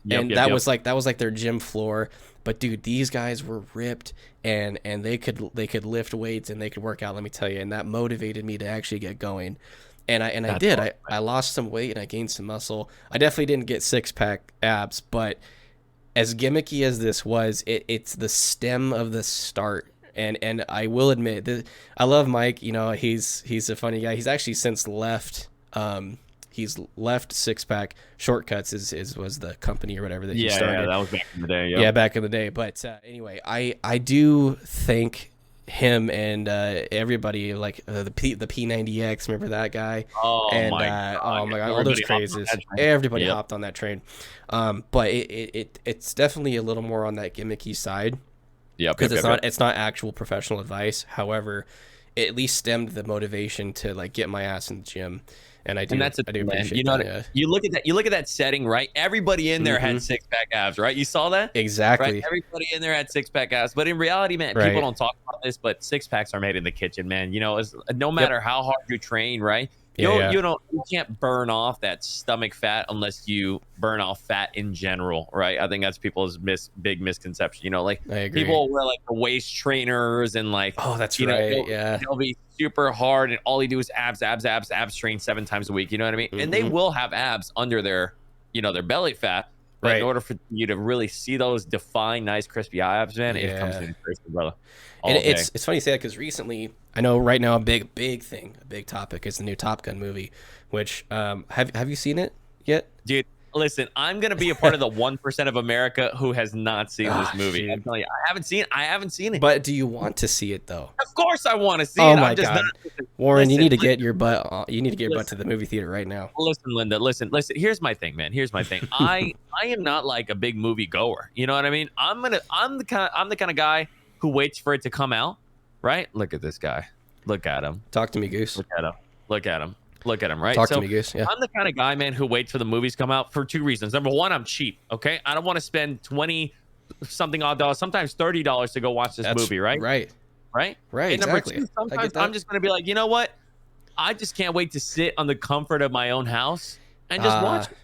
That was like their gym floor. But dude, these guys were ripped, and they could lift weights and they could work out. Let me tell you, and that motivated me to actually get going. And I did. I lost some weight and I gained some muscle. I definitely didn't get 6-pack abs, but as gimmicky as this was, it's the stem of the start. And I will admit that I love Mike. You know, he's a funny guy. He's actually since left. He's left 6-pack Shortcuts was the company or whatever that he started. Yeah, that was back in the day. Yep. Yeah, back in the day. But anyway, I do think him and everybody, like the P90X, remember that guy? Oh And my God. oh my God, all those Everybody hopped on crazes. that train. Everybody Yep. hopped on that train. But it's definitely a little more on that gimmicky side, Yep. because Yep. it's not actual professional advice. However, it at least stemmed the motivation to like get my ass in the gym, and I do. And that's a I do man. appreciate You know, that. Yeah. you look at that. You look at that setting, right? Everybody in there had 6-pack abs, right? You saw that, Exactly. right? Everybody in there had 6-pack abs. But in reality, man, Right. people don't talk about this, but 6-packs are made in the kitchen, man. You know, no matter how hard you train, right? Yeah. You can't burn off that stomach fat unless you burn off fat in general, right? I think that's people's big misconception. You know, like I agree. people wear like the waist trainers and like, Oh, that's you know, right. Yeah. they'll be super hard and all they do is abs train 7 times a week. You know what I mean? And they will have abs under their, you know, their belly fat. But Right. in order for you to really see those defined, nice, crispy abs, man, it comes in person, brother. And it's funny you say that, because recently, I know right now a big topic is the new Top Gun movie, which have you seen it yet? Dude, listen, I'm gonna be a part of the 1% of America who has not seen this movie. Dude. I'm telling you, I haven't seen it. But do you want to see it though? Of course, I want to see Oh it. my I'm just God, not. Warren, you Listen, need to get your butt. You need to get your butt to the movie theater right now. Listen, Linda. Listen. Here's my thing, man. Here's my thing. I am not like a big movie goer. You know what I mean? I'm the kind of guy who waits for it to come out. Right? Look at this guy. Look at him. Talk to me, Goose. Look at him. Look at him. Look at him. Right? Talk to me, Goose. Yeah. I'm the kind of guy, man, who waits for the movies to come out for 2 reasons. Number one, I'm cheap. Okay, I don't want to spend 20 something odd dollars, sometimes $30 to go watch this movie. Right? Right. Right. Right. And number Exactly. two, sometimes I'm just gonna be like, you know what? I just can't wait to sit on the comfort of my own house and just watch it.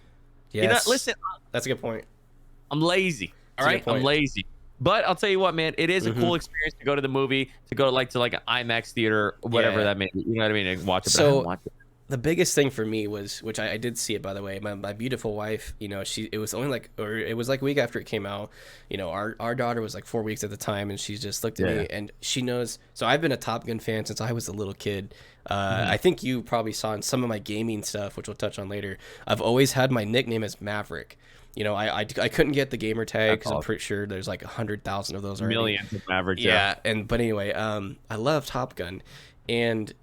Yes. You know, listen, That's a good point. I'm lazy. All That's a right, good point. I'm lazy. But I'll tell you what, man, it is a cool experience to go to the movie, to go like an IMAX theater, whatever that may be. You know what I mean? And watch it. But I haven't watched it. The biggest thing for me was, which I did see it, by the way, my beautiful wife, you know, it was like a week after it came out. You know, our daughter was like 4 weeks at the time, and she just looked at me, and she knows. So I've been a Top Gun fan since I was a little kid. I think you probably saw in some of my gaming stuff, which we'll touch on later. I've always had my nickname as Maverick. You know, I couldn't get the gamer tag because I'm pretty sure there's like 100,000 of those already. Millions of Mavericks. Yeah, but anyway, I love Top Gun, and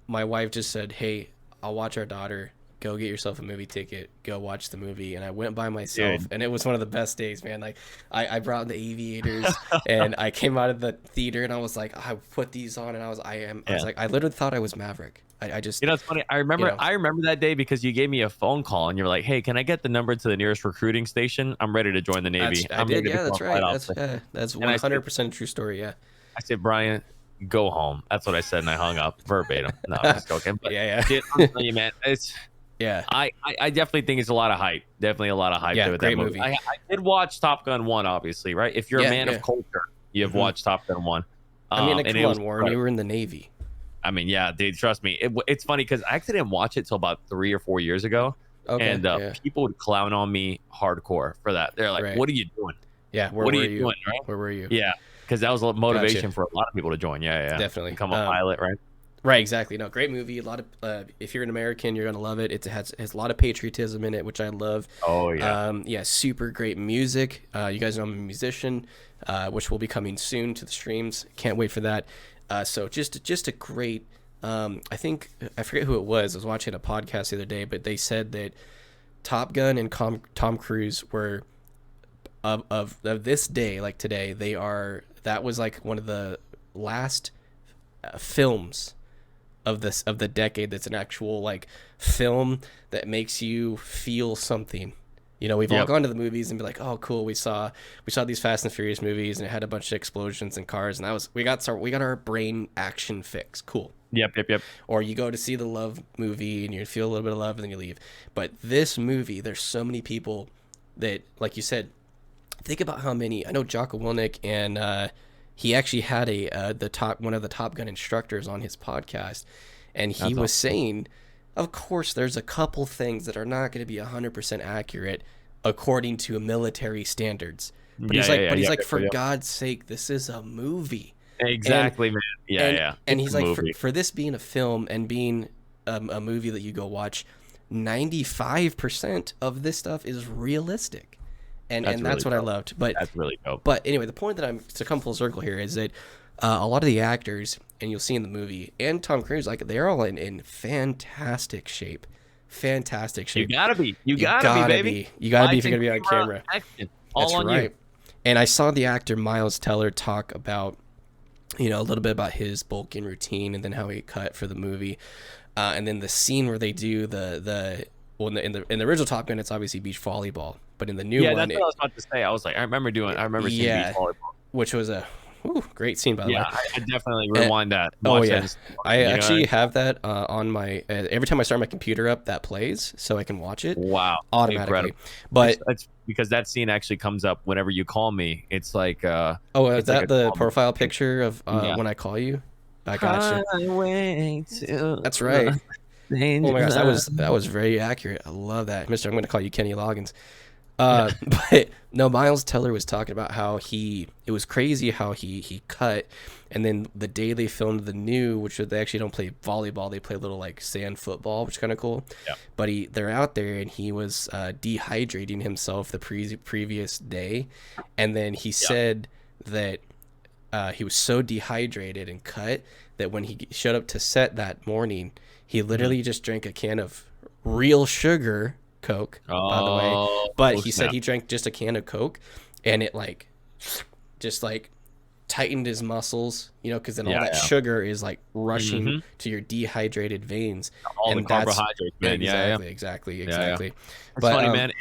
my wife just said, "Hey, I'll watch our daughter. Go get yourself a movie ticket. Go watch the movie." And I went by myself, and it was one of the best days, man. Like I brought the aviators, and I came out of the theater, and I was like, I put these on, and I was like, I literally thought I was Maverick. I just, you know, it's funny. I remember that day because you gave me a phone call and you're like, "Hey, can I get the number to the nearest recruiting station? I'm ready to join the Navy." I did. Yeah, that's right. That's 100% true story. Yeah. I said, "Brian, go home." That's what I said, and I hung up verbatim. No, I'm just joking. But yeah. Dude, I'm telling you, man, it's. Yeah, I definitely think it's a lot of hype. Definitely a lot of hype. Yeah, with great that movie. movie. I did watch Top Gun 1, obviously, right? If you're a man of culture, you have watched Top Gun 1. I mean, come on, Warren, you were in the Navy. I mean, yeah, dude, trust me. It's funny because I actually didn't watch it till about 3 or 4 years ago. Okay, and people would clown on me hardcore for that. They're like, "What are you doing?" Yeah, what are you doing? Right? Where were you? Yeah, because that was a motivation for a lot of people to join. Yeah, definitely become a pilot, right? Right, exactly. No, great movie. A lot of if you're an American, you're gonna love it. It has a lot of patriotism in it, which I love. Oh yeah. Yeah, super great music. You guys know I'm a musician, which will be coming soon to the streams. Can't wait for that. So just a great. I think I forget who it was. I was watching a podcast the other day, but they said that Top Gun and Tom Cruise were of this day, like today. That was like one of the last films of the decade that's an actual like film that makes you feel something. You know, we've all gone to the movies and be like, "Oh, cool, we saw these Fast and Furious movies and it had a bunch of explosions and cars, and that was we got our brain action fix. Cool." Yep. Or you go to see the love movie and you feel a little bit of love and then you leave. But this movie, there's so many people that, like you said, think about how many. I know Jocko Willink, and he actually had one of the Top Gun instructors on his podcast, and he was saying, of course, there's a couple things that are not going to be 100% accurate according to military standards. But he's like, for God's sake, this is a movie. Exactly, man. Yeah. And he's like, for this being a film and being a movie that you go watch, 95% of this stuff is realistic. And that's what I loved. But that's really dope. But anyway, the point that I'm to come full circle here is that a lot of the actors, and you'll see in the movie, and Tom Cruise, like they're all in fantastic shape. Fantastic shape. You gotta be. You gotta be, baby. You gotta be if you're gonna be on camera. Action. All That's on right. you. And I saw the actor Miles Teller talk about, you know, a little bit about his bulking routine and then how he cut for the movie, and then the scene where they do well, in the original Top Gun, it's obviously beach volleyball, but in the new one, that's what I was about to say. I was like, I remember seeing beach volleyball, which was a great scene, by the way. Yeah, I definitely rewind that. Oh yeah, I actually have that on my. Every time I start my computer up, that plays, so I can watch it. Wow, automatically. Incredible. But it's because that scene actually comes up whenever you call me. It's like is that like the profile picture of when I call you? I got you. That's right. Oh my gosh, that was very accurate. I love that, Mister. I'm going to call you Kenny Loggins. But no, Miles Teller was talking about how it was crazy how he cut, and then the day they filmed the new, which they actually don't play volleyball, they play a little like sand football, which is kind of cool. Yeah. But they're out there, and he was dehydrating himself the previous day, and then he said that he was so dehydrated and cut that when he showed up to set that morning, he literally just drank a can of real sugar Coke, by the way. But he said he drank just a can of Coke, and it just tightened his muscles, you know, because then all that sugar is like rushing to your dehydrated veins. All the carbohydrates, man. Exactly. It's funny, man.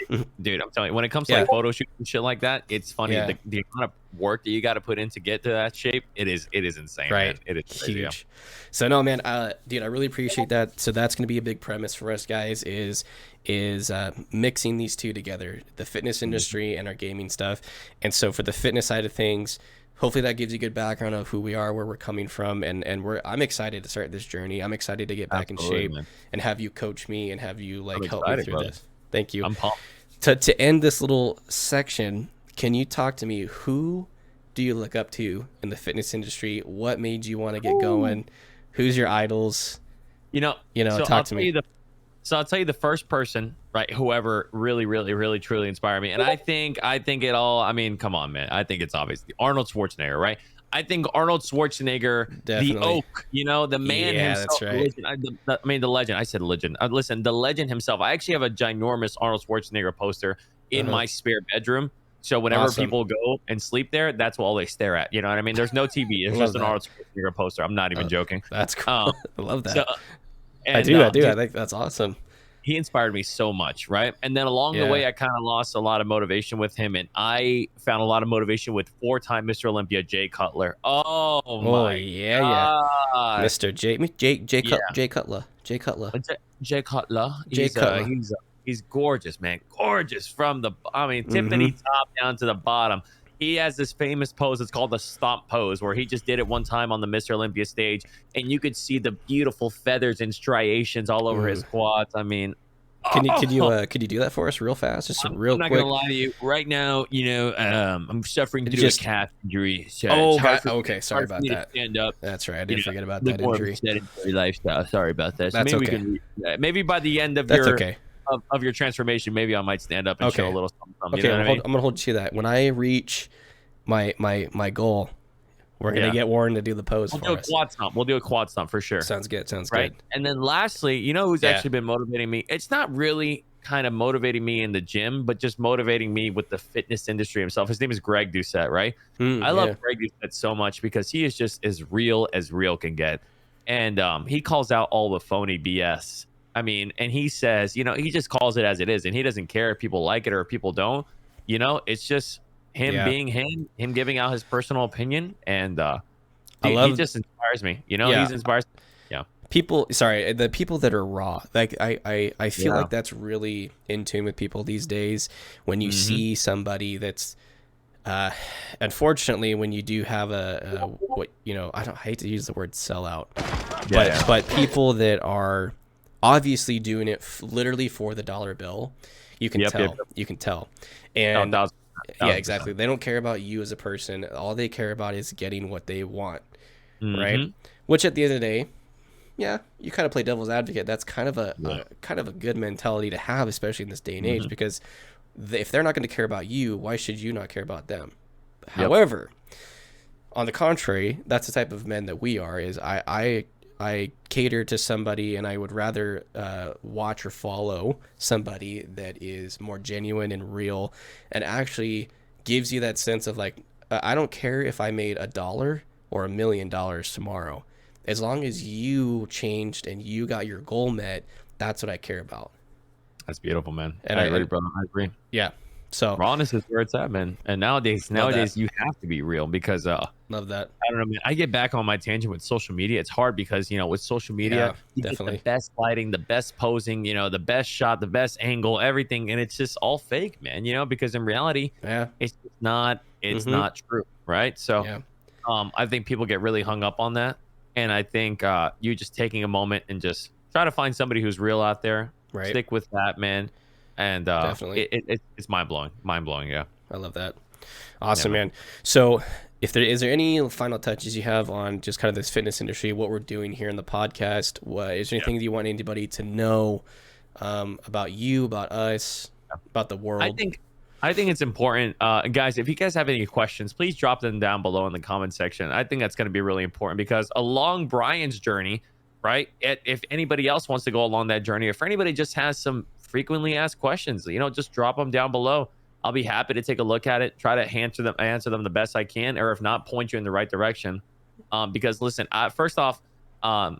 Dude, I'm telling you, when it comes to like photo shoots and shit like that, it's funny. The amount of work that you got to put in to get to that shape, it is insane, right? Man. It is crazy, huge. So no, man, dude, I really appreciate that. So that's going to be a big premise for us guys is mixing these two together, the fitness industry and our gaming stuff. And so for the fitness side of things, hopefully that gives you a good background of who we are, where we're coming from, and I'm excited to start this journey. I'm excited to get back in shape, man, and have you coach me and have you help me through this. Thank you. I'm pumped. To end this little section, can you talk to me? Who do you look up to in the fitness industry? What made you want to get going? Who's your idols? So talk to me. So I'll tell you the first person, right? Whoever really, really, really, truly inspired me. And I think it all, I mean, come on, man. I think it's obviously Arnold Schwarzenegger, right? I think Arnold Schwarzenegger, Definitely. the Oak, the man himself. That's right. The legend. I said legend. Listen, the legend himself. I actually have a ginormous Arnold Schwarzenegger poster in my spare bedroom. So whenever people go and sleep there, that's all they stare at. You know what I mean? There's no TV. It's just an Arnold Schwarzenegger poster. I'm not even joking. That's cool. I love that. So, I do. I think that's awesome. He inspired me so much, right? And then along the way, I kind of lost a lot of motivation with him, and I found a lot of motivation with 4-time Mr. Olympia Jay Cutler. Oh my God. Mr. Jay Cutler. Jay Cutler. Jay Cutler. He's gorgeous, man. Gorgeous from Tiffany top down to the bottom. He has this famous pose. It's called the stomp pose, where he just did it one time on the Mr. Olympia stage, and you could see the beautiful feathers and striations all over his quads. I mean, could you do that for us real fast, just real quick? I'm not gonna lie to you. Right now, I'm suffering due to a calf injury. So okay. Sorry about that. Stand up. That's right. I did forget about that injury. Sedentary lifestyle. Sorry about that. So That's maybe okay. we can, maybe by the end of of your transformation, maybe I might stand up and show a little something. Okay, I'm gonna hold you to that. When I reach my goal, we're gonna get Warren to do the pose for us. We'll do a quad stomp for sure. Sounds good. Good. And then lastly, who's actually been motivating me? It's not really kind of motivating me in the gym, but just motivating me with the fitness industry himself. His name is Greg Doucette, right? I love Greg Doucette so much because he is just as real can get. And he calls out all the phony BS. I mean, and he says, he just calls it as it is, and he doesn't care if people like it or if people don't. It's just him being him giving out his personal opinion, and he just inspires me. He's inspires. Yeah. The people that are raw, like I feel like that's really in tune with people these days. When you see somebody that's, unfortunately, when you do have I hate to use the word sellout, but people that are obviously doing it literally for the dollar bill, you can tell, and exactly. They don't care about you as a person. All they care about is getting what they want, right? Which at the end of the day, you kind of play devil's advocate. That's kind of a good mentality to have, especially in this day and age, because if they're not going to care about you, why should you not care about them? However, on the contrary, that's the type of men that we are. Is I cater to somebody, and I would rather watch or follow somebody that is more genuine and real, and actually gives you that sense of like, I don't care if I made $1 or $1 million tomorrow, as long as you changed and you got your goal met. That's what I care about. That's beautiful, man. And I agree, brother. I agree. Yeah. So Rawness is where it's at, man. And nowadays you have to be real because love that. I don't know, man. I get back on my tangent with social media. It's hard because, you know, with social media, you definitely get the best lighting, the best posing, you know, the best shot, the best angle, everything, and it's just all fake, man. You know, because in reality, it's not true, right? So, I think people get really hung up on that, and I think you just taking a moment and just try to find somebody who's real out there. Right. Stick with that, man. And definitely, it's mind blowing. Yeah, I love that. Awesome, man. So, is there any final touches you have on just kind of this fitness industry, what we're doing here in the podcast? Is there anything that you want anybody to know about you, about us, about the world? I think it's important, guys. If you guys have any questions, please drop them down below in the comment section. I think that's going to be really important because along Brian's journey, right? If anybody else wants to go along that journey, if anybody just has some frequently asked questions, you know, just drop them down below. I'll be happy to take a look at it, try to answer them the best I can, or if not, point you in the right direction. Because listen, first off, I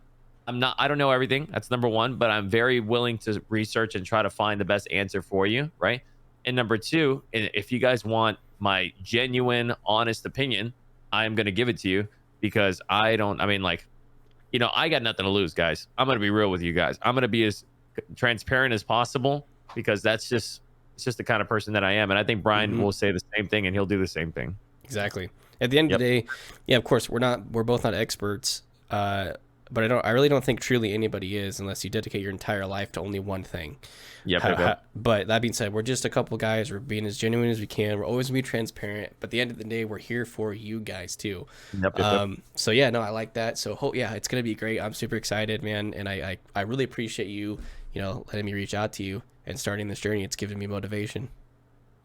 don't know everything. That's number one, but I'm very willing to research and try to find the best answer for you, right? And number two, if you guys want my genuine, honest opinion, I'm going to give it to you because I got nothing to lose, guys. I'm going to be real with you guys. I'm going to be as transparent as possible because it's just the kind of person that I am. And I think Brian will say the same thing and he'll do the same thing. Exactly. At the end of the day, yeah, of course, we're both not experts. But I really don't think truly anybody is unless you dedicate your entire life to only one thing. But that being said, we're just a couple guys. We're being as genuine as we can. We're always gonna be transparent. But at the end of the day, we're here for you guys too. So yeah, no, I like that. So it's gonna be great. I'm super excited, man. And I really appreciate you, letting me reach out to you and starting this journey. It's given me motivation.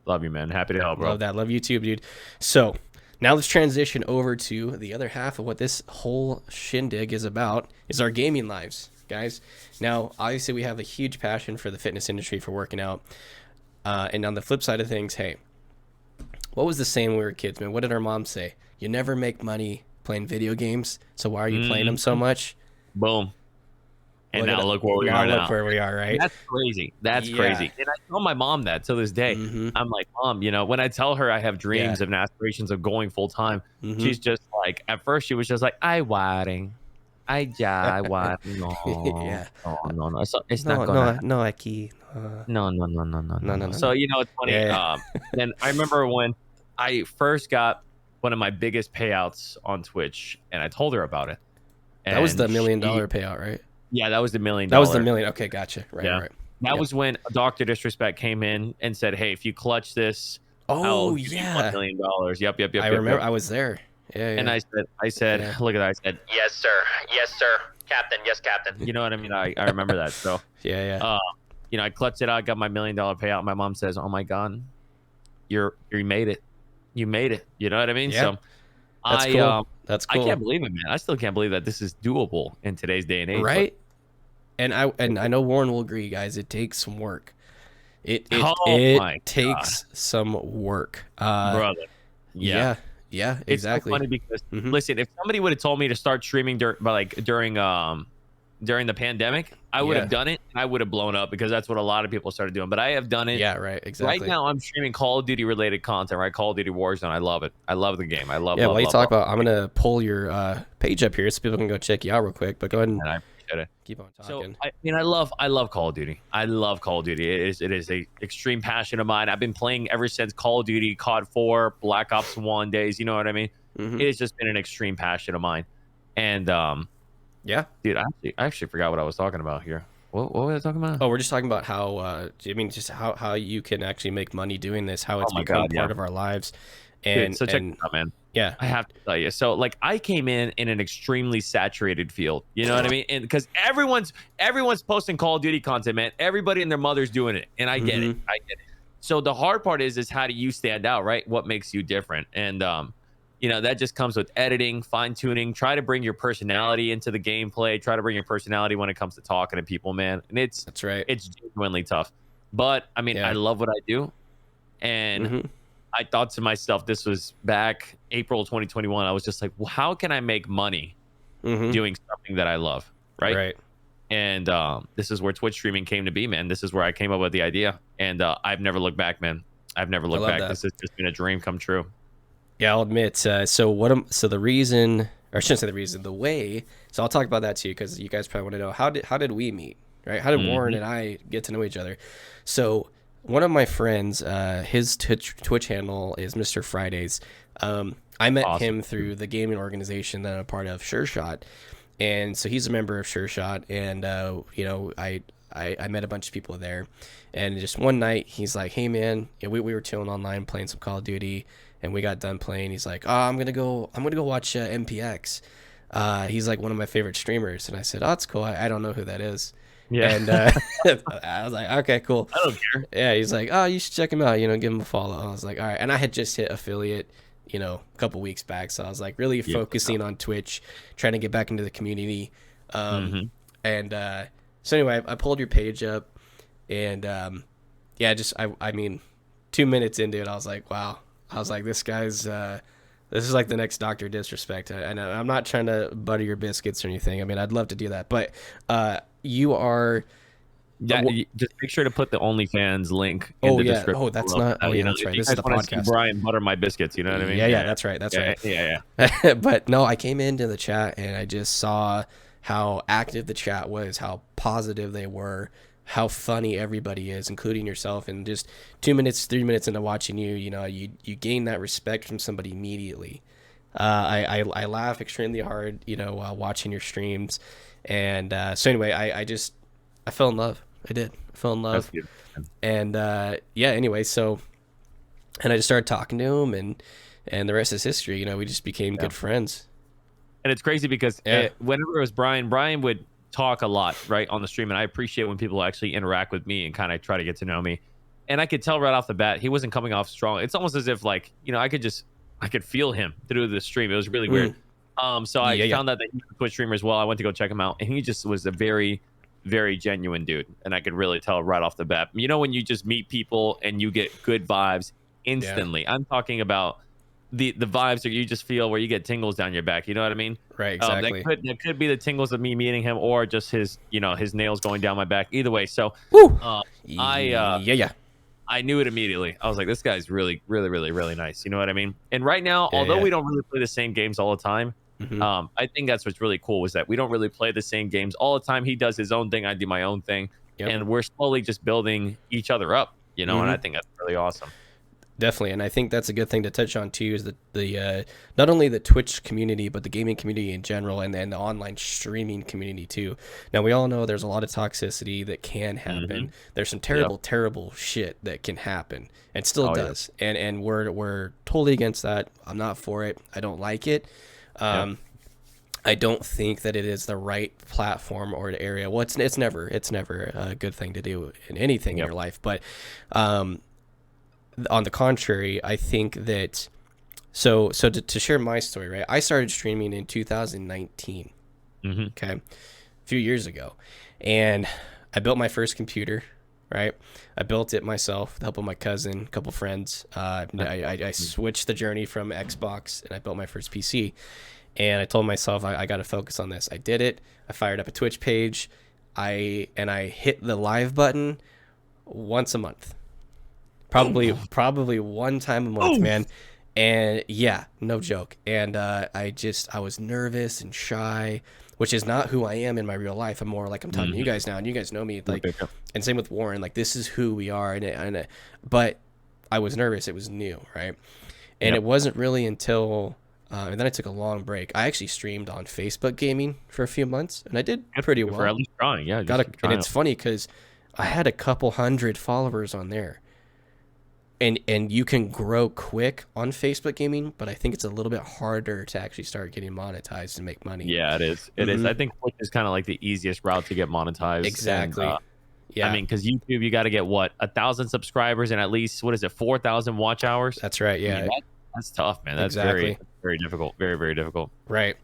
Love you, man. Happy to help, bro. Love that. Love you too, dude. So now let's transition over to the other half of what this whole shindig is about, is our gaming lives, guys. Now, obviously, we have a huge passion for the fitness industry, for working out. And on the flip side of things, hey, what was the saying when we were kids, man? What did our mom say? You never make money playing video games, so why are you playing them so much? Boom. And now look where we are now. Look where we are, right? That's crazy. That's crazy. And I tell my mom that to this day. I'm like, Mom, when I tell her I have dreams and aspirations of going full time, she's just like, at first she was just like, I worry. No. No. It's not gonna. No, Aki. No. So, it's funny. And I remember when I first got one of my biggest payouts on Twitch and I told her about it. And that was the $1 million payout, right? Yeah, that was the $1 million. That was the $1 million. Okay, gotcha. Right. That was when Dr. Disrespect came in and said, "Hey, if you clutch this, I'll give you $1 million." Yep. I remember. I was there. Yeah. And I said, look at that. I said, "Yes, sir, Captain. Yes, Captain." You know what I mean? I remember that. So yeah. I clutched it out, got my $1 million payout. My mom says, "Oh my God, you made it. You made it." You know what I mean? Yeah. So That's cool. That's cool. I can't believe it, man. I still can't believe that this is doable in today's day and age. Right. And I know Warren will agree, guys. It takes some work. It takes some work, brother. Yeah, exactly. It's so funny because listen, if somebody would have told me to start streaming during the pandemic, I would have done it. And I would have blown up because that's what a lot of people started doing. But I have done it. Yeah, right. Exactly. Right now, I'm streaming Call of Duty related content. Right, Call of Duty Warzone. I love it. I love the game. I love. Yeah. While you talk about, I'm gonna pull your page up here so people can go check you out real quick. But go ahead and keep on talking. So I love Call of Duty. I love Call of Duty. It is a extreme passion of mine. I've been playing ever since Call of Duty, COD 4, Black Ops 1 days. You know what I mean? It has just been an extreme passion of mine. And yeah, dude, I actually forgot what I was talking about here. What was I talking about? Oh, we're just talking about how just how you can actually make money doing this, how it's become part of our lives. And dude, so check it out, man. Yeah, I have to tell you. So I came in an extremely saturated field. You know what I mean? And because everyone's posting Call of Duty content, man. Everybody and their mother's doing it, and I get it. So the hard part is how do you stand out, right? What makes you different? And that just comes with editing, fine tuning. Try to bring your personality into the gameplay. Try to bring your personality when it comes to talking to people, man. And That's right. it's genuinely tough. But I mean, I love what I do, and I thought to myself, this was back April 2021. I was just like, well, how can I make money doing something that I love, right? And this is where Twitch streaming came to be, man. This is where I came up with the idea, and I've never looked back, man. I've never looked back. This has just been a dream come true. Yeah, I'll admit. So the reason, or I shouldn't say the reason, the way. So I'll talk about that too, because you guys probably want to know how did we meet, right? How did Warren and I get to know each other? So one of my friends, his Twitch handle is Mr. Fridays. I met him through the gaming organization that I'm a part of, Sure Shot, and so he's a member of Sure Shot, and I met a bunch of people there, and just one night he's like, "Hey man," we were chilling online playing some Call of Duty. And we got done playing. He's like, "Oh, I'm gonna go watch MPX. He's like one of my favorite streamers." And I said, "Oh, that's cool. I don't know who that is." Yeah. And I was like, "Okay, cool. I don't care." Yeah. He's like, "Oh, you should check him out. Give him a follow." I was like, "All right." And I had just hit affiliate, a couple weeks back, so I was like really focusing on Twitch, trying to get back into the community. So anyway, I pulled your page up, and I mean, 2 minutes into it, I was like, wow. I was like, this guy's, this is like the next Dr. Disrespect. I know I'm not trying to butter your biscuits or anything. I mean, I'd love to do that, but you are. Yeah, just make sure to put the OnlyFans link in the description. Oh, that's not. Oh, yeah, that's right. This is the podcast. Brian, butter my biscuits. You know what I mean? Yeah, that's right. That's right. Yeah. But no, I came into the chat and I just saw how active the chat was, how positive they were, how funny everybody is, including yourself. And just 2 minutes, 3 minutes into watching you, you gain that respect from somebody immediately. I laugh extremely hard, while watching your streams. And so anyway, I fell in love. I did. I fell in love. And anyway, so, and I just started talking to him, and the rest is history. We just became good friends. And it's crazy because whenever it was Brian would talk a lot right on the stream, and I appreciate when people actually interact with me and kind of try to get to know me. And I could tell right off the bat he wasn't coming off strong. It's almost as if like I could feel him through the stream. It was really weird. So I found out that he was a Twitch streamer as well. I went to go check him out, and he just was a very, very genuine dude, and I could really tell right off the bat. When you just meet people and you get good vibes instantly. I'm talking about the vibes that you just feel where you get tingles down your back. You know what I mean? Right, exactly. That could be the tingles of me meeting him, or just his nails going down my back. Either way. So I knew it immediately. I was like, this guy's really, really, really, really nice. You know what I mean? And right now, although we don't really play the same games all the time, I think that's what's really cool is that we don't really play the same games all the time. He does his own thing. I do my own thing. And we're slowly just building each other up, and I think that's really awesome. Definitely, and I think that's a good thing to touch on too. Is the not only the Twitch community, but the gaming community in general, and the online streaming community too. Now we all know there's a lot of toxicity that can happen. There's some terrible shit that can happen, and still does. And we're totally against that. I'm not for it. I don't like it. I don't think that it is the right platform or area. Well, it's never a good thing to do in anything in your life, but on the contrary, I think that to share my story, right? I started streaming in 2019. Okay, a few years ago, and I built my first computer. Right, I built it myself with the help of my cousin, a couple friends. I switched the journey from Xbox, and I built my first PC. And I told myself I got to focus on this. I did it. I fired up a Twitch page. I hit the live button once a month. Probably one time a month, man. And yeah, no joke. And I was nervous and shy, which is not who I am in my real life. I'm more like I'm talking to you guys now, and you guys know me. Like, and same with Warren. Like, this is who we are. But I was nervous. It was new, right? And it wasn't really until and then I took a long break. I actually streamed on Facebook gaming for a few months, and I did pretty well. For at least trying, yeah. And it's funny because I had a couple hundred followers on there. And you can grow quick on Facebook gaming, but I think it's a little bit harder to actually start getting monetized and make money. Yeah, it is. It is. I think Twitch is kind of like the easiest route to get monetized. Exactly. And, I mean, because YouTube, you got to get 1,000 subscribers and at least 4,000 watch hours. That's right. Yeah. That's tough, man. That's Exactly. very difficult. Very, very difficult. Right.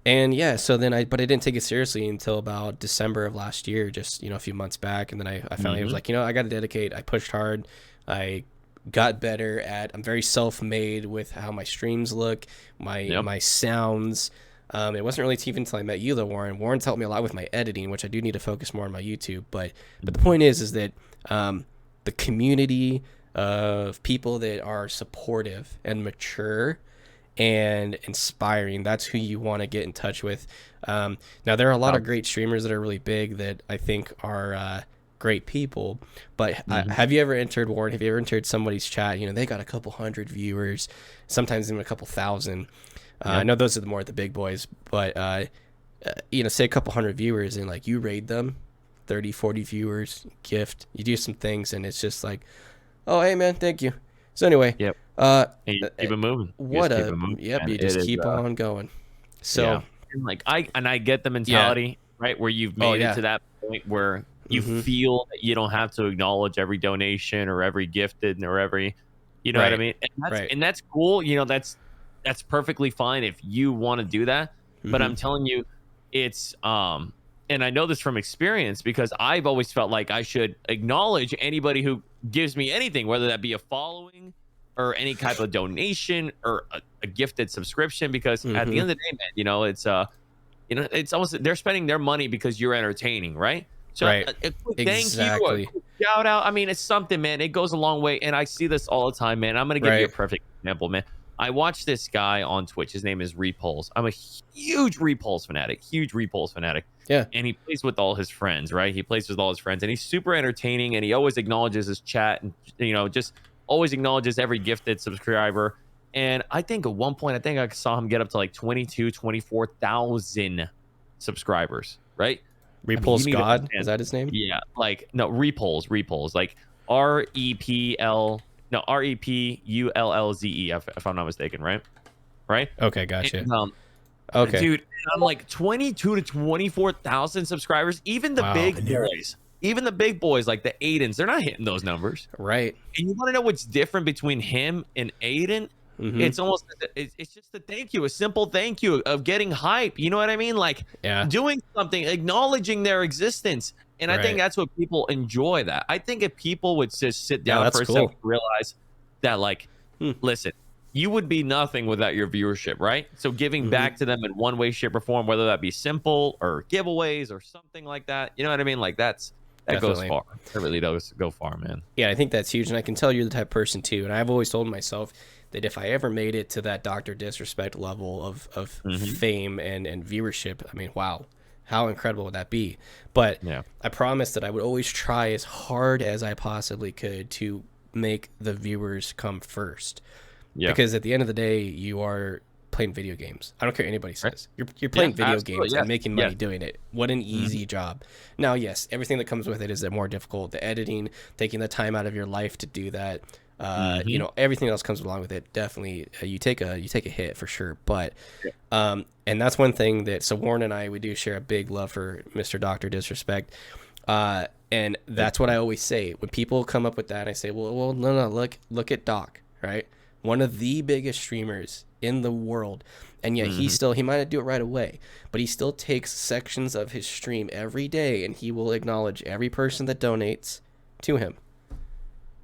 And yeah, so then but I didn't take it seriously until about December of last year, just, a few months back. And then I finally was like, I got to dedicate. I pushed hard. I got better I'm very self-made with how my streams look, my sounds. It wasn't really even until I met you though, Warren. Warren's helped me a lot with my editing, which I do need to focus more on my YouTube. But the point is that the community of people that are supportive and mature and inspiring, that's who you want to get in touch with. Now there are a lot of great streamers that are really big that I think are great people, but have you ever entered, Warren, have you ever entered somebody's chat, they got a couple hundred viewers, sometimes even a couple thousand. I know those are the big boys, but say a couple hundred viewers and like you raid them, 30-40 viewers, gift, you do some things, and it's just like, oh hey man, thank you. So anyway, and you keep it moving. You just keep on going. So and I get the mentality, right, where you've made it to that point where you feel that you don't have to acknowledge every donation or every gifted or every, what I mean? And that's cool. That's perfectly fine if you want to do that. But I'm telling you, it's and I know this from experience because I've always felt like I should acknowledge anybody who gives me anything, whether that be a following or any type of donation or a gifted subscription, because at the end of the day, man, it's it's almost, they're spending their money because you're entertaining, right? So a quick thank you, a quick shout out. I mean, it's something, man. It goes a long way, and I see this all the time, man. I'm gonna give you a perfect example, man. I watch this guy on Twitch. His name is Repulse. I'm a huge Repulse fanatic. Yeah. And he plays with all his friends, right? He plays with all his friends, and he's super entertaining, and he always acknowledges his chat, and just always acknowledges every gifted subscriber. And I think at one point, I saw him get up to like 24,000 subscribers, right? Repulse God, is that his name? Yeah, like no, Repulse, like REPL, no, REPULLZE, if I'm not mistaken, right? Okay, gotcha. And, okay, dude, I'm like 22 to 24,000 subscribers. Even the big boys, like the Aidens, they're not hitting those numbers, right? And you want to know what's different between him and Aiden? It's almost, it's just a thank you, a simple thank you of getting hype. You know what I mean? Like doing something, acknowledging their existence. And I think that's what people enjoy. That I think if people would just sit down for a second, realize that, like, listen, you would be nothing without your viewership, right? So giving back to them in one way, shape, or form, whether that be simple or giveaways or something like that. You know what I mean? Like that goes far. It really does go far, man. Yeah, I think that's huge. And I can tell you're the type of person too. And I've always told myself that if I ever made it to that Dr. Disrespect level of fame and viewership, I mean, wow, how incredible would that be? But I promised that I would always try as hard as I possibly could to make the viewers come first. Because at the end of the day, you are playing video games. I don't care what anybody says. You're playing video games and making money doing it. What an easy job. Now, yes, everything that comes with it is more difficult. The editing, taking the time out of your life to do that. Everything else comes along with it. Definitely, you take a hit for sure. But and that's one thing that, so Warren and I, we do share a big love for Mr. Dr. Disrespect. And that's what I always say when people come up with that. I say, well, no, look at Doc, right? One of the biggest streamers in the world, and yet he might not do it right away, but he still takes sections of his stream every day, and he will acknowledge every person that donates to him.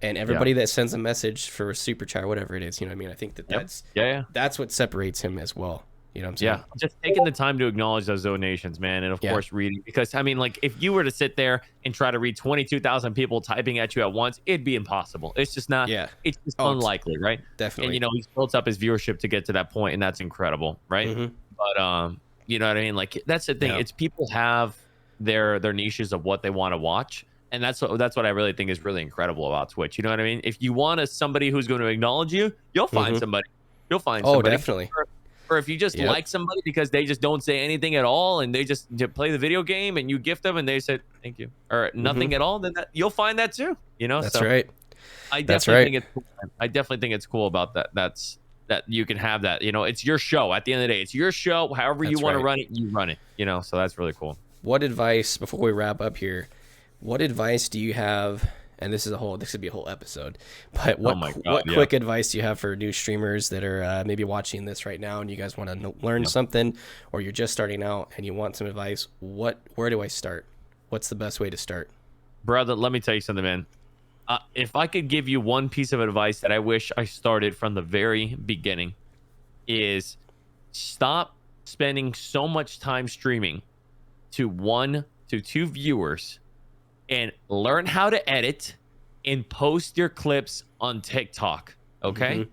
And everybody that sends a message for a super chat or whatever it is, you know what I mean? I think that's what separates him as well. You know what I'm saying? Yeah, just taking the time to acknowledge those donations, man. And of course, reading. Because, I mean, like, if you were to sit there and try to read 22,000 people typing at you at once, it'd be impossible. It's just not, it's just unlikely, right? Definitely. And, he's built up his viewership to get to that point, and that's incredible, right? But, you know what I mean? Like, that's the thing. It's people have their niches of what they want to watch. And that's what I really think is really incredible about Twitch. You know what I mean? If you want somebody who's going to acknowledge you, you'll find somebody. You'll find somebody. Oh, definitely. Or if you just like somebody because they just don't say anything at all and they just play the video game and you gift them and they said thank you or nothing at all, then you'll find that too. That's right. I definitely think it's cool. I definitely think it's cool about that. That you can have that. It's your show. At the end of the day, it's your show. However you want to run it, you run it. So that's really cool. What advice, before we wrap up here, what advice do you have and this could be a whole episode, but Oh my God, what yeah. quick advice do you have for new streamers that are maybe watching this right now and you guys want to learn something, or you're just starting out and you want some advice? Where do I start? What's the best way to start? Brother, let me tell you something, man. If I could give you one piece of advice that I wish I started from the very beginning, is stop spending so much time streaming to 1 to 2 viewers and learn how to edit and post your clips on TikTok. Okay. Mm-hmm.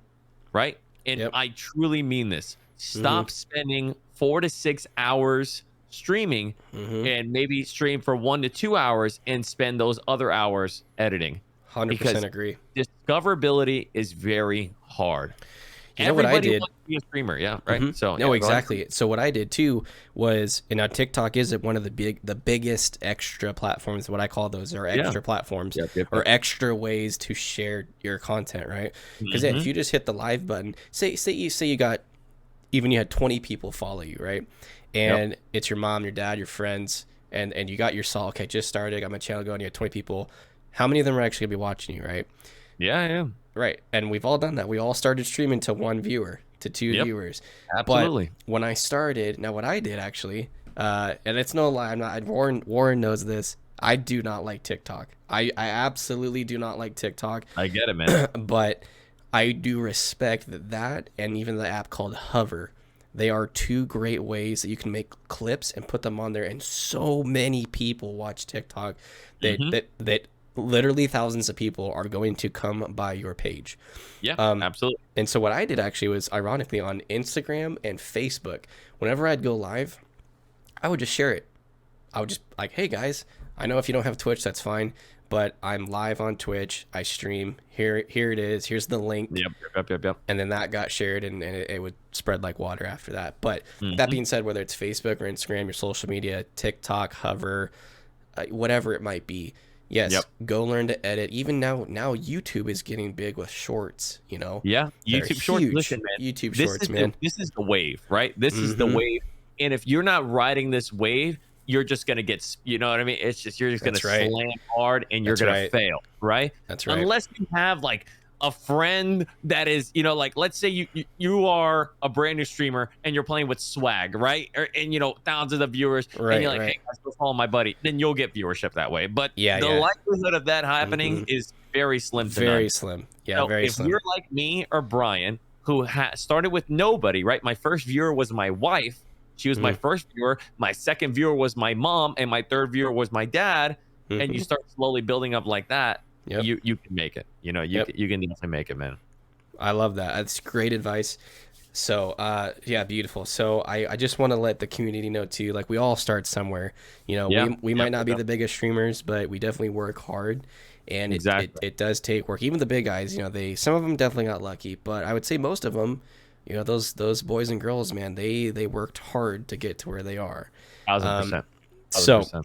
Right. And Yep. I truly mean this. Stop spending 4 to 6 hours streaming and maybe stream for 1 to 2 hours and spend those other hours editing. 100% agree. Discoverability is very hard. You know what I did? Wants to be a streamer, yeah, right. So no, yeah, exactly. So what I did too was, now TikTok is one of the biggest extra platforms. What I call those are extra platforms, or extra ways to share your content, right? Because if you just hit the live button, say you got, even you had 20 people follow you, right? And it's your mom, your dad, your friends, and you got your Saul. Okay, just started, I got my channel going. You had 20 people. How many of them are actually gonna be watching you, right? Yeah. Right. And we've all done that. We all started streaming to 1 viewer, to 2 viewers. Absolutely. But when I started, now what I did actually, and it's no lie, Warren knows this. I do not like TikTok. I absolutely do not like TikTok. I get it, man. But I do respect that and even the app called Hover. They are 2 great ways that you can make clips and put them on there. And so many people watch TikTok that literally thousands of people are going to come by your page. Yeah, absolutely. And so what I did actually was, ironically, on Instagram and Facebook, whenever I'd go live, I would just share it. I would just like, hey guys, I know if you don't have Twitch, that's fine, but I'm live on Twitch. I stream. Here it is. Here's the link. Yep. And then that got shared, and it would spread like water after that. But that being said, whether it's Facebook or Instagram, your social media, TikTok, Hover, whatever it might be, yes, go learn to edit. Even now YouTube is getting big with shorts, you know? Yeah, YouTube shorts. Huge. Listen, man. YouTube shorts, man. This is the wave, right? This is the wave. And if you're not riding this wave, you're just going to get, you know what I mean? It's just, you're just going to slam hard and you're going to fail, right? That's right. Unless you have like a friend that is, you know, like, let's say you are a brand new streamer and you're playing with swag, right? And you know, thousands of viewers, and you're like, hey guys, go follow my buddy. Then you'll get viewership that way. But the likelihood of that happening is very slim to none. Slim. Yeah, so very slim. If you're like me or Brian, who started with nobody, right? My first viewer was my wife. She was my first viewer. My second viewer was my mom, and my third viewer was my dad. And you start slowly building up like that. You can make it. You know, you can definitely make it, man. I love that. That's great advice. So, yeah, beautiful. So I just want to let the community know too, like, we all start somewhere. You know, we might not be the biggest streamers, but we definitely work hard. And it does take work. Even the big guys, you know, some of them definitely got lucky, but I would say most of them, you know, those boys and girls, man, they worked hard to get to where they are. 1,000%. So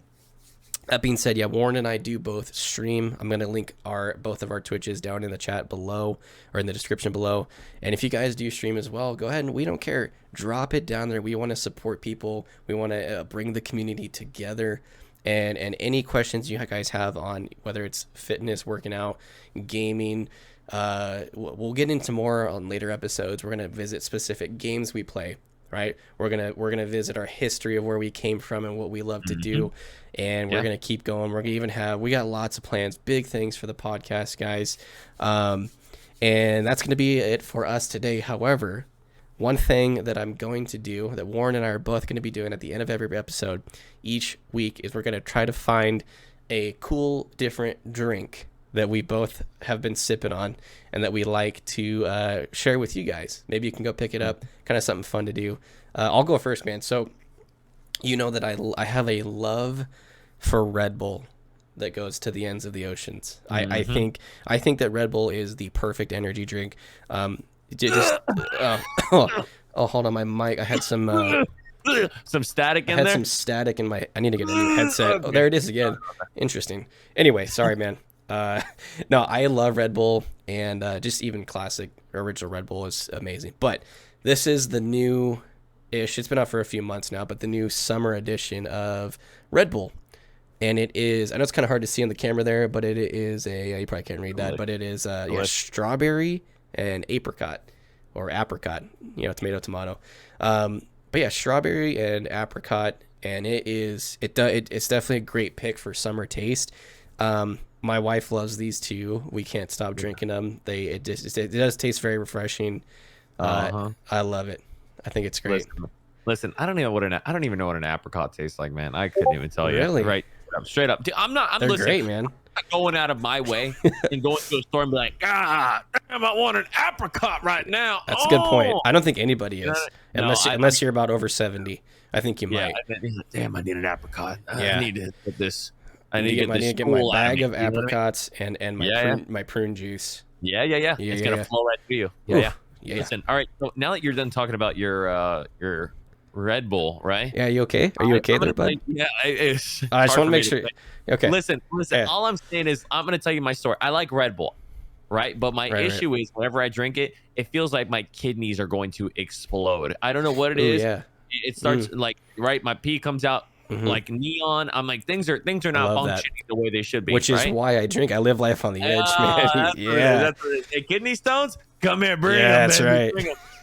that being said, yeah, Warren and I do both stream. I'm going to link both of our Twitches down in the chat below, or in the description below. And if you guys do stream as well, go ahead, and we don't care. Drop it down there. We want to support people. We want to bring the community together. And any questions you guys have on whether it's fitness, working out, gaming, we'll get into more on later episodes. We're going to visit specific games we play, right? We're gonna visit our history of where we came from and what we love to do, and we're gonna keep going. We're gonna even we got lots of plans, big things for the podcast, guys, and that's gonna be it for us today. However, one thing that I'm going to do, that Warren and I are both going to be doing at the end of every episode each week, is we're going to try to find a cool, different drink that we both have been sipping on and that we like to share with you guys. Maybe you can go pick it up, kind of something fun to do. I'll go first, man. So you know that I have a love for Red Bull that goes to the ends of the oceans. I think that Red Bull is the perfect energy drink. Hold on, my mic. I had some static in there. I had some static in my. I need to get a new headset. Oh, there it is again. Interesting. Anyway, sorry, man. No, I love Red Bull, and just even classic original Red Bull is amazing. But this is the new-ish. It's been out for a few months now, but the new summer edition of Red Bull. And it is, I know it's kind of hard to see on the camera there, but it is you probably can't read that, but it is strawberry and apricot, or apricot, tomato. But yeah, strawberry and apricot, and it's definitely a great pick for summer taste. My wife loves these too. We can't stop drinking them. It does taste very refreshing. I love it. I think it's great. Listen, I don't even know what an apricot tastes like, man. I couldn't even tell you. Really? Right. Straight up. Dude, They're great, man. I'm not going out of my way and going to a store and be like, God, damn, I want an apricot right now. That's a good point. I don't think anybody is, unless you're about over 70. I think you might. Damn, I need an apricot. Yeah. I need to put this. I need to get my bag of apricots and my prune juice. Yeah. It's gonna flow right through you. Yeah. Listen, all right. So now that you're done talking about your Red Bull, right? Yeah, you okay? Are you okay there, bud? Yeah, I just want to make sure. Okay. Listen. Yeah. All I'm saying is I'm going to tell you my story. I like Red Bull, right? But my issue is whenever I drink it, it feels like my kidneys are going to explode. I don't know what it is. Yeah. It starts my pee comes out like neon. I'm like, things are not functioning the way they should be. Which is why I drink. I live life on the edge, man. That's what it is. Hey, kidney stones, come here, bring them. Yeah, that's right.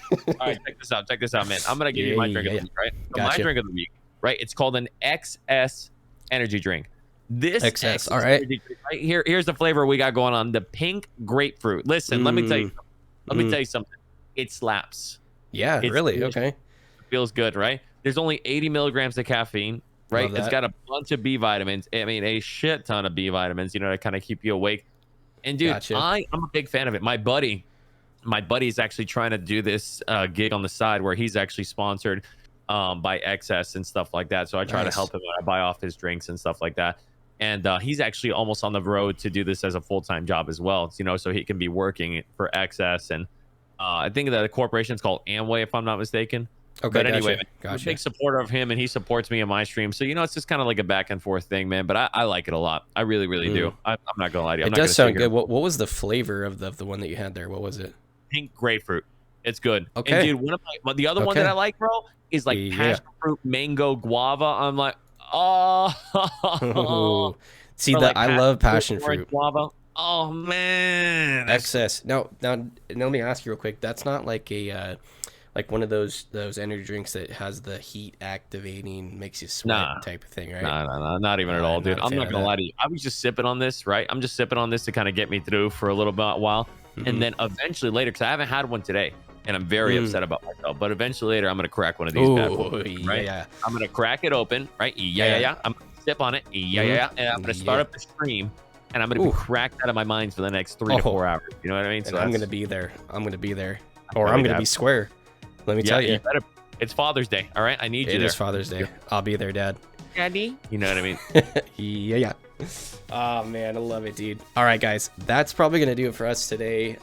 All right, check this out, man. I'm gonna give you my drink of the week, right? So my drink of the week, right? It's called an XS energy drink. This XS, all right. Drink, right here's the flavor we got going on: the pink grapefruit. Listen, let me tell you. Let me tell you something. It slaps. Yeah, really. Okay. It feels good, right? There's only 80 milligrams of caffeine, right? It's got a bunch of B vitamins. I mean, a shit ton of B vitamins. To kind of keep you awake. And dude, I'm a big fan of it. My buddy's actually trying to do this gig on the side where he's actually sponsored by XS and stuff like that. So I try to help him. I buy off his drinks and stuff like that. And he's actually almost on the road to do this as a full-time job as well, so he can be working for XS. And I think that the corporation is called Amway, if I'm not mistaken. Okay, but anyway, I'm a big supporter of him, and he supports me in my stream. So, it's just kind of like a back and forth thing, man. But I like it a lot. I really, really do. I'm not going to lie to you. It does sound good. What was the flavor of the one that you had there? What was it? Pink grapefruit. It's good. Okay. And dude, the other one that I like, bro, is like passion fruit, mango, guava. I'm like, oh. See that? I love passion fruit. Guava. Oh man. XS. Now, let me ask you real quick. That's not like a like one of those energy drinks that has the heat activating, makes you sweat type of thing, right? No, not even at all, dude. I'm not gonna lie to you. I was just sipping on this, right? I'm just sipping on this to kind of get me through for a little while. And then eventually later, because I haven't had one today, and I'm very upset about myself. But eventually later, I'm gonna crack one of these bad boys, right? Yeah. I'm gonna crack it open, right? Yeah. I'm gonna sip on it, and I'm gonna start up the stream, and I'm gonna be cracked out of my mind for the next 3 to 4 hours. You know what I mean? So I'm gonna be there. Or I'm gonna be square. Let me tell you. It's Father's Day, all right? I need you there. It is Father's Day. I'll be there, Dad. Daddy. You know what I mean? Yeah. Oh man, I love it, dude. All right, guys, that's probably gonna do it for us today.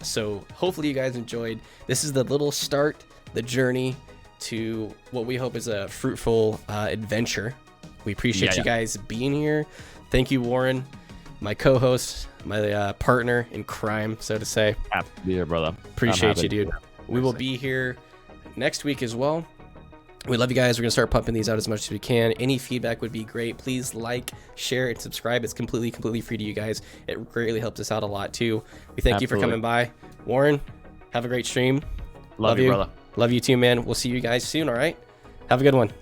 So hopefully you guys enjoyed. This is the little start, the journey to what we hope is a fruitful adventure. We appreciate you guys being here. Thank you, Waren, my co-host, my partner in crime, so to say. Happy to be here, brother. Appreciate you, dude. We will be here next week as well. We love you guys. We're going to start pumping these out as much as we can. Any feedback would be great. Please like, share, and subscribe. It's completely free to you guys. It greatly helps us out a lot, too. We thank you for coming by. Waren, have a great stream. Love you, brother. Love you, too, man. We'll see you guys soon, all right? Have a good one.